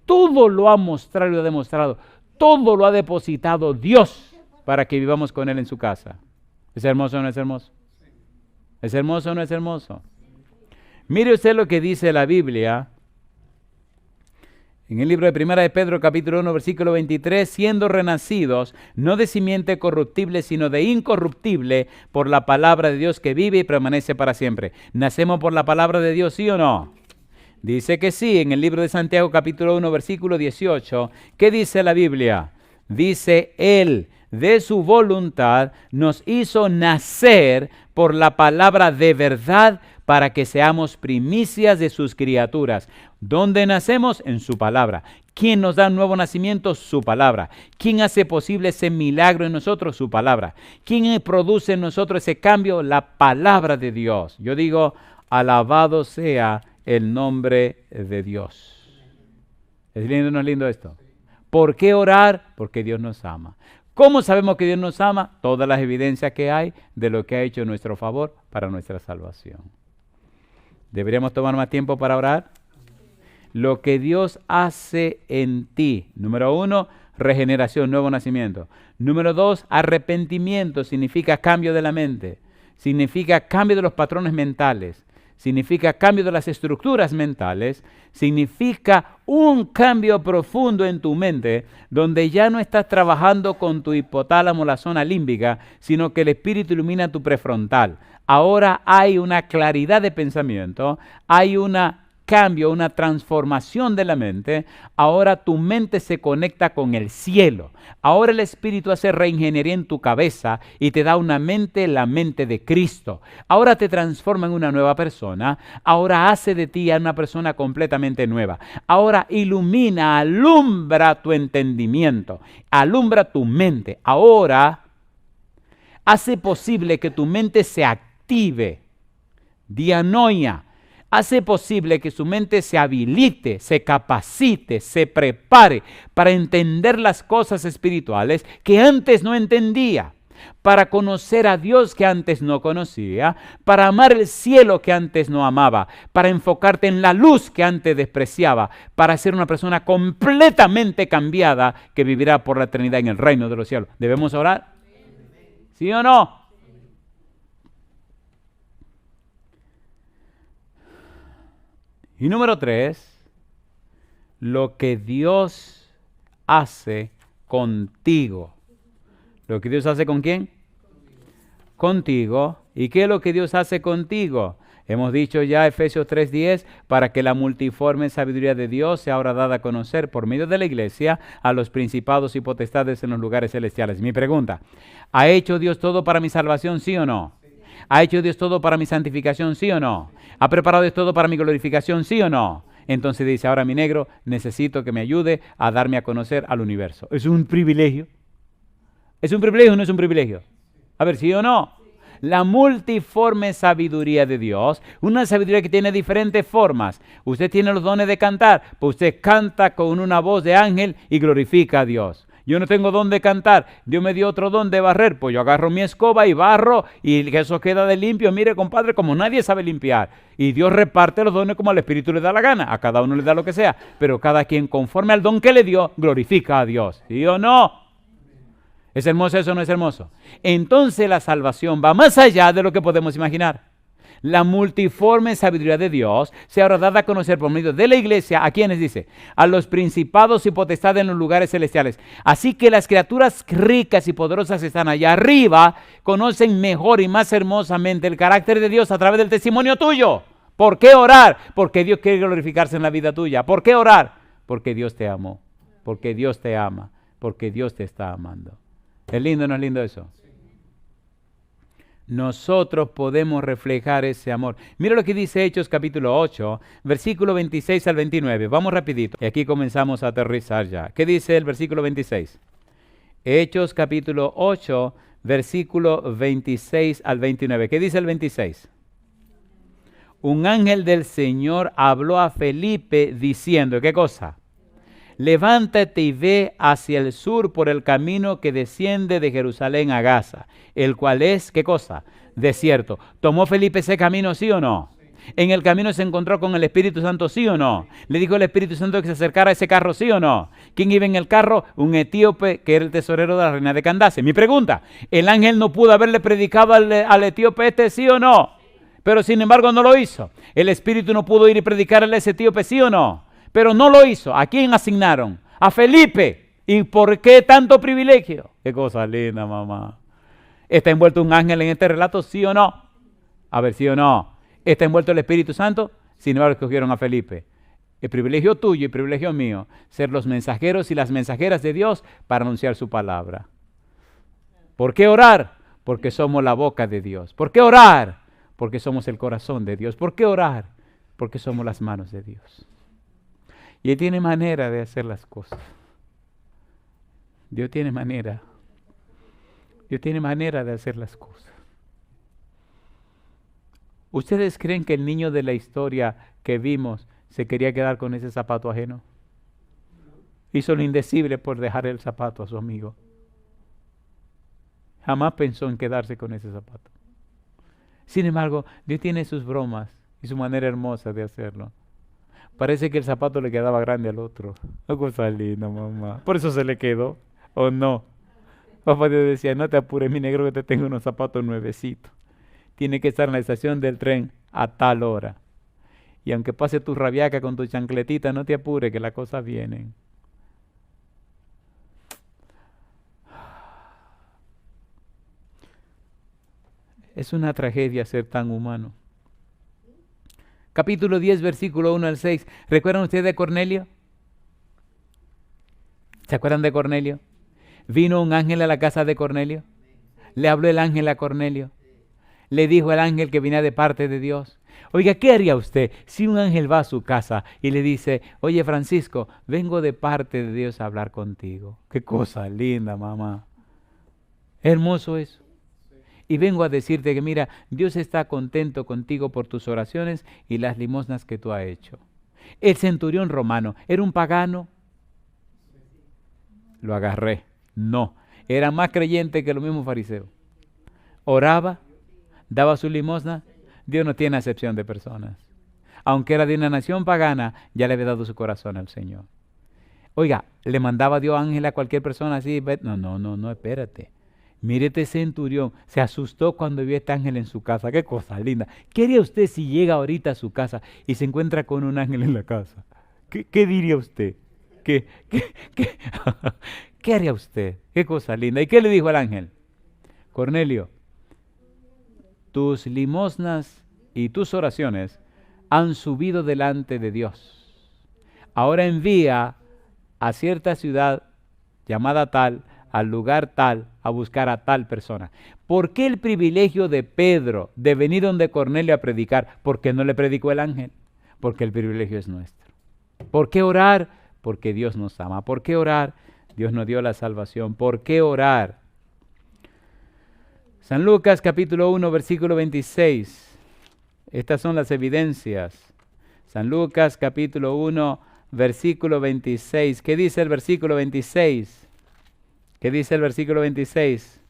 Todo lo ha mostrado y lo ha demostrado. Todo lo ha depositado Dios para que vivamos con Él en su casa. ¿Es hermoso o no es hermoso? ¿Es hermoso o no es hermoso? Mire usted lo que dice la Biblia en el libro de Primera de Pedro, capítulo 1, versículo 23, siendo renacidos, no de simiente corruptible, sino de incorruptible, por la palabra de Dios que vive y permanece para siempre. ¿Nacemos por la palabra de Dios, sí o no? Dice que sí, en el libro de Santiago, capítulo 1, versículo 18. ¿Qué dice la Biblia? Dice, Él, de su voluntad, nos hizo nacer por la palabra de verdad, para que seamos primicias de sus criaturas. ¿Dónde nacemos? En su palabra. ¿Quién nos da un nuevo nacimiento? Su palabra. ¿Quién hace posible ese milagro en nosotros? Su palabra. ¿Quién produce en nosotros ese cambio? La palabra de Dios. Yo digo, alabado sea el nombre de Dios. ¿Es lindo o no es lindo esto? ¿Por qué orar? Porque Dios nos ama. ¿Cómo sabemos que Dios nos ama? Todas las evidencias que hay de lo que ha hecho en nuestro favor para nuestra salvación. ¿Deberíamos tomar más tiempo para orar? Lo que Dios hace en ti. Número 1, regeneración, nuevo nacimiento. Número 2, arrepentimiento. Significa cambio de la mente. Significa cambio de los patrones mentales. Significa cambio de las estructuras mentales. Significa un cambio profundo en tu mente, donde ya no estás trabajando con tu hipotálamo, la zona límbica, sino que el Espíritu ilumina tu prefrontal. Ahora hay una claridad de pensamiento, hay un cambio, una transformación de la mente. Ahora tu mente se conecta con el cielo. Ahora el Espíritu hace reingeniería en tu cabeza y te da una mente, la mente de Cristo. Ahora te transforma en una nueva persona. Ahora hace de ti a una persona completamente nueva. Ahora ilumina, alumbra tu entendimiento, alumbra tu mente. Ahora hace posible que tu mente se active, dianoia, hace posible que su mente se habilite, se capacite, se prepare para entender las cosas espirituales que antes no entendía, para conocer a Dios que antes no conocía, para amar el cielo que antes no amaba, para enfocarte en la luz que antes despreciaba, para ser una persona completamente cambiada que vivirá por la eternidad en el reino de los cielos. ¿Debemos orar? ¿Sí o no? Y número 3, lo que Dios hace contigo. ¿Lo que Dios hace con quién? Contigo. ¿Y qué es lo que Dios hace contigo? Hemos dicho ya Efesios 3:10, para que la multiforme sabiduría de Dios sea ahora dada a conocer por medio de la iglesia a los principados y potestades en los lugares celestiales. Mi pregunta, ¿ha hecho Dios todo para mi salvación, sí o no? ¿Ha hecho Dios todo para mi santificación, sí o no? ¿Ha preparado Dios todo para mi glorificación, sí o no? Entonces dice, ahora mi negro, necesito que me ayude a darme a conocer al universo. ¿Es un privilegio? ¿Es un privilegio o no es un privilegio? A ver, ¿sí o no? La multiforme sabiduría de Dios, una sabiduría que tiene diferentes formas. Usted tiene los dones de cantar, pues usted canta con una voz de ángel y glorifica a Dios. Yo no tengo don de cantar, Dios me dio otro don de barrer, pues yo agarro mi escoba y barro y eso queda de limpio. Mire, compadre, como nadie sabe limpiar. Y Dios reparte los dones como al Espíritu le da la gana, a cada uno le da lo que sea, pero cada quien conforme al don que le dio, glorifica a Dios. ¿Sí o no? ¿Es hermoso eso o no es hermoso? Entonces la salvación va más allá de lo que podemos imaginar. La multiforme sabiduría de Dios se habrá dado a conocer por medio de la iglesia. ¿A quiénes dice? A los principados y potestades en los lugares celestiales. Así que las criaturas ricas y poderosas que están allá arriba conocen mejor y más hermosamente el carácter de Dios a través del testimonio tuyo. ¿Por qué orar? Porque Dios quiere glorificarse en la vida tuya. ¿Por qué orar? Porque Dios te amó. Porque Dios te ama. Porque Dios te está amando. ¿Es lindo o no es lindo eso? Nosotros podemos reflejar ese amor. Mira lo que dice Hechos capítulo 8, versículo 26 al 29. Vamos rapidito. Y aquí comenzamos a aterrizar ya. ¿Qué dice el versículo 26? Hechos capítulo 8, versículo 26 al 29. ¿Qué dice el 26? Un ángel del Señor habló a Felipe diciendo, ¿qué cosa? Levántate y ve hacia el sur por el camino que desciende de Jerusalén a Gaza, el cual es, ¿qué cosa? Desierto. ¿Tomó Felipe ese camino, sí o no? Sí. ¿En el camino se encontró con el Espíritu Santo, sí o no? ¿Le dijo el Espíritu Santo que se acercara a ese carro, sí o no? ¿Quién iba en el carro? Un etíope que era el tesorero de la reina de Candace. Mi pregunta, ¿el ángel no pudo haberle predicado al etíope este, sí o no? Pero sin embargo no lo hizo. ¿El Espíritu no pudo ir y predicarle a ese etíope, sí o no? Pero no lo hizo. ¿A quién asignaron? A Felipe. ¿Y por qué tanto privilegio? Qué cosa linda, mamá. ¿Está envuelto un ángel en este relato? ¿Sí o no? A ver, ¿sí o no? ¿Está envuelto el Espíritu Santo? Sin embargo, escogieron a Felipe. El privilegio tuyo y el privilegio mío, ser los mensajeros y las mensajeras de Dios para anunciar su palabra. ¿Por qué orar? Porque somos la boca de Dios. ¿Por qué orar? Porque somos el corazón de Dios. ¿Por qué orar? Porque somos las manos de Dios. Y Él tiene manera de hacer las cosas. Dios tiene manera. Dios tiene manera de hacer las cosas. ¿Ustedes creen que el niño de la historia que vimos se quería quedar con ese zapato ajeno? Hizo lo indecible por dejar el zapato a su amigo. Jamás pensó en quedarse con ese zapato. Sin embargo, Dios tiene sus bromas y su manera hermosa de hacerlo. Parece que el zapato le quedaba grande al otro. Oh, cosa linda, mamá. Por eso se le quedó. ¿O no? Papá Dios decía, no te apures, mi negro, que te tengo unos zapatos nuevecitos. Tiene que estar en la estación del tren a tal hora. Y aunque pase tu rabiaca con tu chancletita, no te apures, que las cosas vienen. Es una tragedia ser tan humano. Capítulo 10, versículo 1 al 6. ¿Recuerdan ustedes de Cornelio? ¿Se acuerdan de Cornelio? Vino un ángel a la casa de Cornelio. Le habló el ángel a Cornelio. Le dijo al ángel que venía de parte de Dios. Oiga, ¿qué haría usted si un ángel va a su casa y le dice, oye Francisco, vengo de parte de Dios a hablar contigo? Qué cosa linda, mamá. Hermoso eso. Y vengo a decirte que mira, Dios está contento contigo por tus oraciones y las limosnas que tú has hecho. El centurión romano, ¿era un pagano? Lo agarré. No, era más creyente que los mismos fariseos. Oraba, daba su limosna. Dios no tiene acepción de personas. Aunque era de una nación pagana, ya le había dado su corazón al Señor. Oiga, ¿le mandaba Dios ángel a cualquier persona así? No, espérate. Mire este centurión, se asustó cuando vio este ángel en su casa. Qué cosa linda. ¿Qué haría usted si llega ahorita a su casa y se encuentra con un ángel en la casa? ¿Qué diría usted? ¿Qué haría usted? Qué cosa linda. ¿Y qué le dijo al ángel? Cornelio, tus limosnas y tus oraciones han subido delante de Dios. Ahora envía a cierta ciudad llamada tal, al lugar tal, a buscar a tal persona. ¿Por qué el privilegio de Pedro de venir donde Cornelio a predicar? ¿Por qué no le predicó el ángel? Porque el privilegio es nuestro. ¿Por qué orar? Porque Dios nos ama. ¿Por qué orar? Dios nos dio la salvación. ¿Por qué orar? San Lucas capítulo 1 versículo 26. Estas son las evidencias. San Lucas capítulo 1 versículo 26. ¿Qué dice el versículo 26? ¿Qué dice el versículo 26?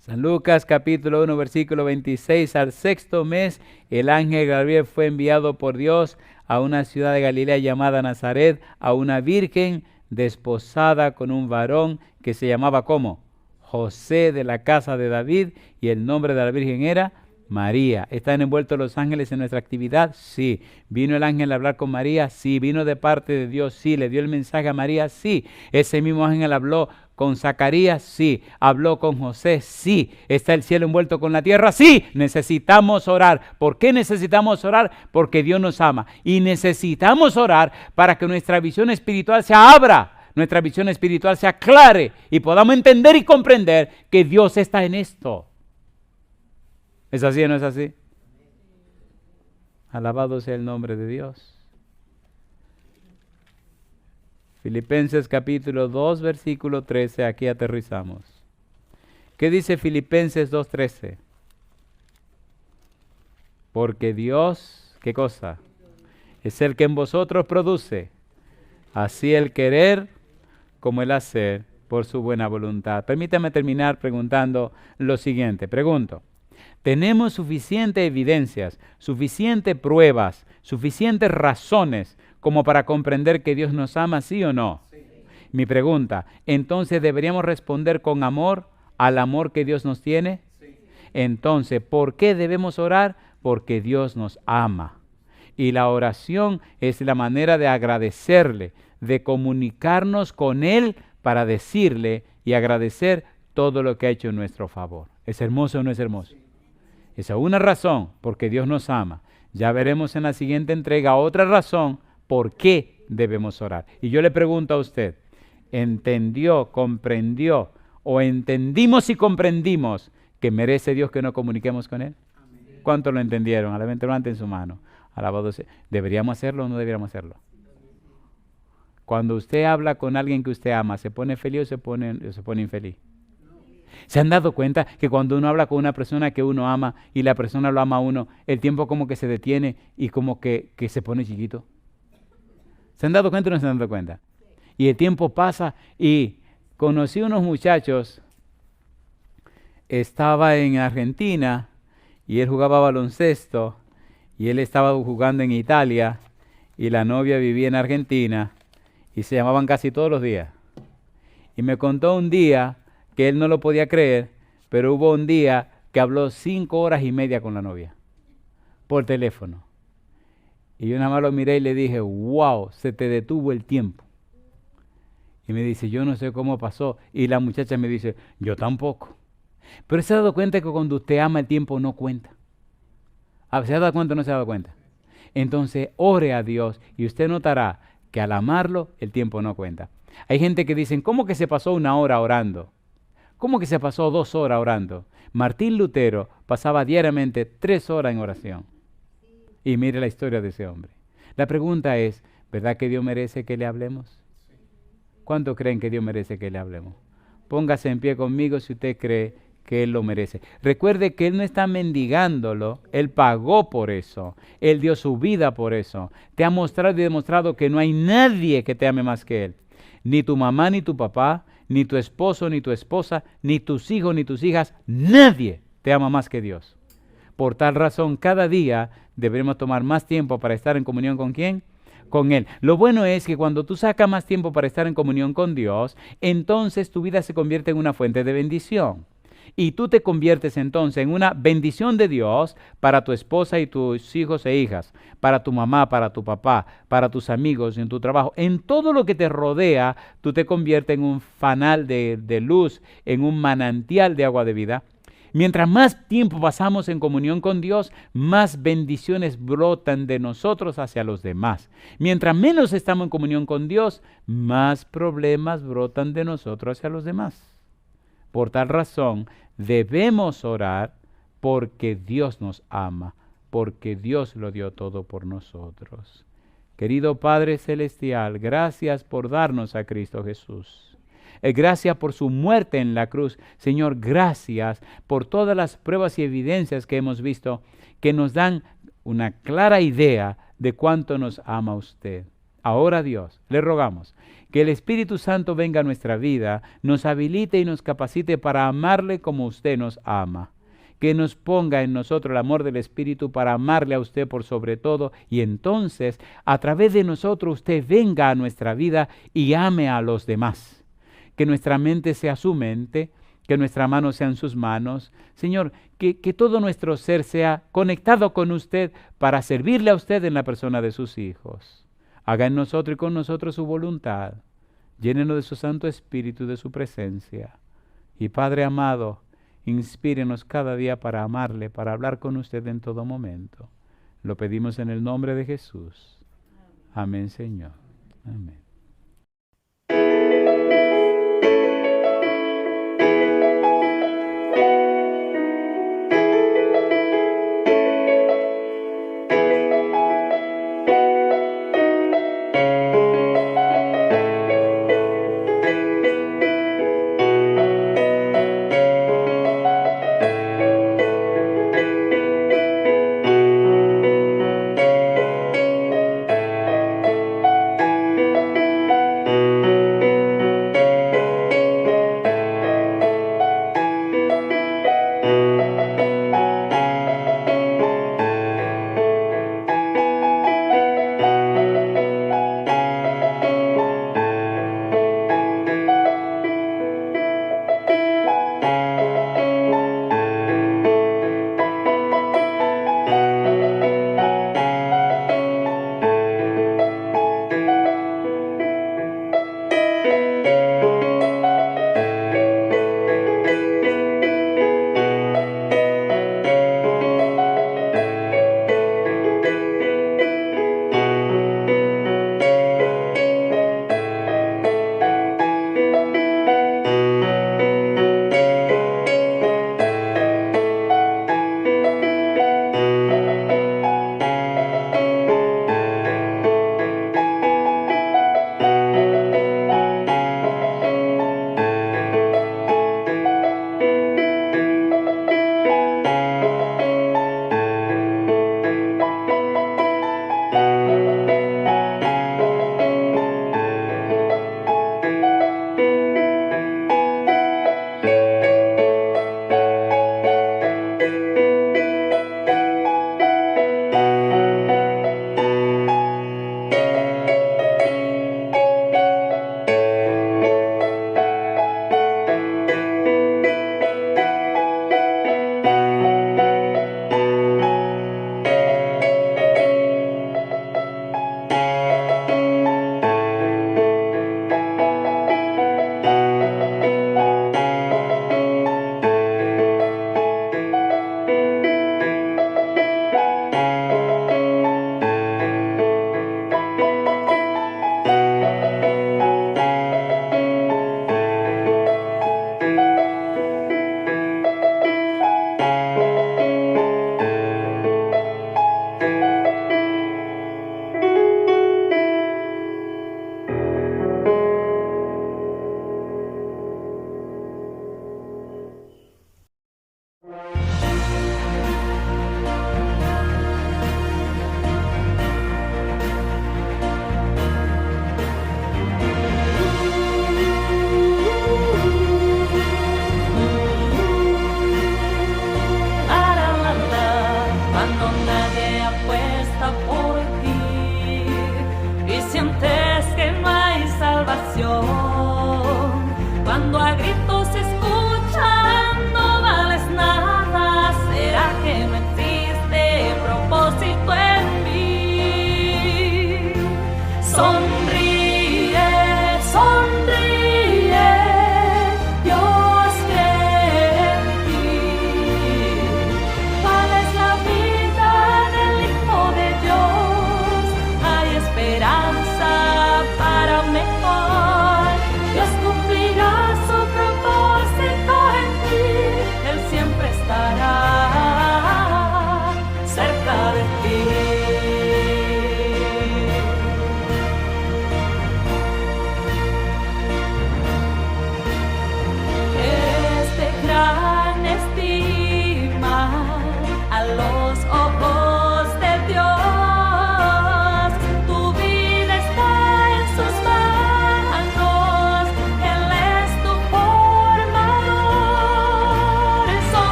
San Lucas capítulo 1 versículo 26. Al sexto mes el ángel Gabriel fue enviado por Dios a una ciudad de Galilea llamada Nazaret, a una virgen desposada con un varón que se llamaba ¿cómo? José, de la casa de David, y el nombre de la virgen era María. ¿Están envueltos los ángeles en nuestra actividad? Sí. ¿Vino el ángel a hablar con María? Sí. ¿Vino de parte de Dios? Sí. ¿Le dio el mensaje a María? Sí. ¿Ese mismo ángel habló con Zacarías? Sí. ¿Habló con José? Sí. ¿Está el cielo envuelto con la tierra? Sí. Necesitamos orar. ¿Por qué necesitamos orar? Porque Dios nos ama. Y necesitamos orar para que nuestra visión espiritual se abra, nuestra visión espiritual se aclare y podamos entender y comprender que Dios está en esto. ¿Es así o no es así? Alabado sea el nombre de Dios. Filipenses capítulo 2, versículo 13, aquí aterrizamos. ¿Qué dice Filipenses 2:13? Porque Dios, ¿qué cosa? Es el que en vosotros produce, así el querer como el hacer, por su buena voluntad. Permítame terminar preguntando lo siguiente. Pregunto, ¿tenemos suficientes evidencias, suficientes pruebas, suficientes razones como para comprender que Dios nos ama, sí o no? Sí. Mi pregunta, ¿entonces deberíamos responder con amor al amor que Dios nos tiene? Sí. Entonces, ¿por qué debemos orar? Porque Dios nos ama. Y la oración es la manera de agradecerle, de comunicarnos con Él para decirle y agradecer todo lo que ha hecho en nuestro favor. ¿Es hermoso o no es hermoso? Esa es una razón, porque Dios nos ama. Ya veremos en la siguiente entrega otra razón por qué debemos orar. Y yo le pregunto a usted, ¿entendió, comprendió o entendimos y comprendimos que merece Dios que nos comuniquemos con Él? ¿Cuántos lo entendieron? A la mente levanten su mano. Alabado sea. ¿Deberíamos hacerlo o no deberíamos hacerlo? Cuando usted habla con alguien que usted ama, ¿se pone feliz o se pone infeliz? ¿Se han dado cuenta que cuando uno habla con una persona que uno ama y la persona lo ama a uno, el tiempo como que se detiene y como que se pone chiquito? ¿Se han dado cuenta o no se han dado cuenta? Y el tiempo pasa y conocí unos muchachos, estaba en Argentina y él jugaba baloncesto y él estaba jugando en Italia y la novia vivía en Argentina y se llamaban casi todos los días. Y me contó un día que él no lo podía creer, pero hubo un día que habló 5 horas y media con la novia por teléfono. Y yo nada más lo miré y le dije, wow, se te detuvo el tiempo. Y me dice, yo no sé cómo pasó. Y la muchacha me dice, yo tampoco. Pero se ha dado cuenta que cuando usted ama el tiempo no cuenta. ¿Se ha dado cuenta o no se ha dado cuenta? Entonces ore a Dios y usted notará que al amarlo el tiempo no cuenta. Hay gente que dicen, ¿cómo que se pasó 1 hora orando? ¿Cómo que se pasó 2 horas orando? Martín Lutero pasaba diariamente 3 horas en oración. Y mire la historia de ese hombre. La pregunta es, ¿verdad que Dios merece que le hablemos? ¿Cuántos creen que Dios merece que le hablemos? Póngase en pie conmigo si usted cree que Él lo merece. Recuerde que Él no está mendigándolo, Él pagó por eso, Él dio su vida por eso. Te ha mostrado y demostrado que no hay nadie que te ame más que Él. Ni tu mamá, ni tu papá, ni tu esposo, ni tu esposa, ni tus hijos, ni tus hijas, nadie te ama más que Dios. Por tal razón, cada día deberemos tomar más tiempo para estar en comunión ¿con quién? Con Él. Lo bueno es que cuando tú sacas más tiempo para estar en comunión con Dios, entonces tu vida se convierte en una fuente de bendición. Y tú te conviertes entonces en una bendición de Dios para tu esposa y tus hijos e hijas, para tu mamá, para tu papá, para tus amigos, en tu trabajo. En todo lo que te rodea, tú te conviertes en un fanal de luz, en un manantial de agua de vida. Mientras más tiempo pasamos en comunión con Dios, más bendiciones brotan de nosotros hacia los demás. Mientras menos estamos en comunión con Dios, más problemas brotan de nosotros hacia los demás. Por tal razón, debemos orar porque Dios nos ama, porque Dios lo dio todo por nosotros. Querido Padre Celestial, gracias por darnos a Cristo Jesús. Gracias por su muerte en la cruz. Señor, gracias por todas las pruebas y evidencias que hemos visto que nos dan una clara idea de cuánto nos ama usted. Ahora, Dios, le rogamos que el Espíritu Santo venga a nuestra vida, nos habilite y nos capacite para amarle como usted nos ama. Que nos ponga en nosotros el amor del Espíritu para amarle a usted por sobre todo, y entonces a través de nosotros usted venga a nuestra vida y ame a los demás. Que nuestra mente sea su mente, que nuestra mano sea en sus manos. Señor, que todo nuestro ser sea conectado con usted para servirle a usted en la persona de sus hijos. Haga en nosotros y con nosotros su voluntad. Llénenos de su Santo Espíritu, de su presencia. Y Padre amado, inspírenos cada día para amarle, para hablar con usted en todo momento. Lo pedimos en el nombre de Jesús. Amén, Señor. Amén.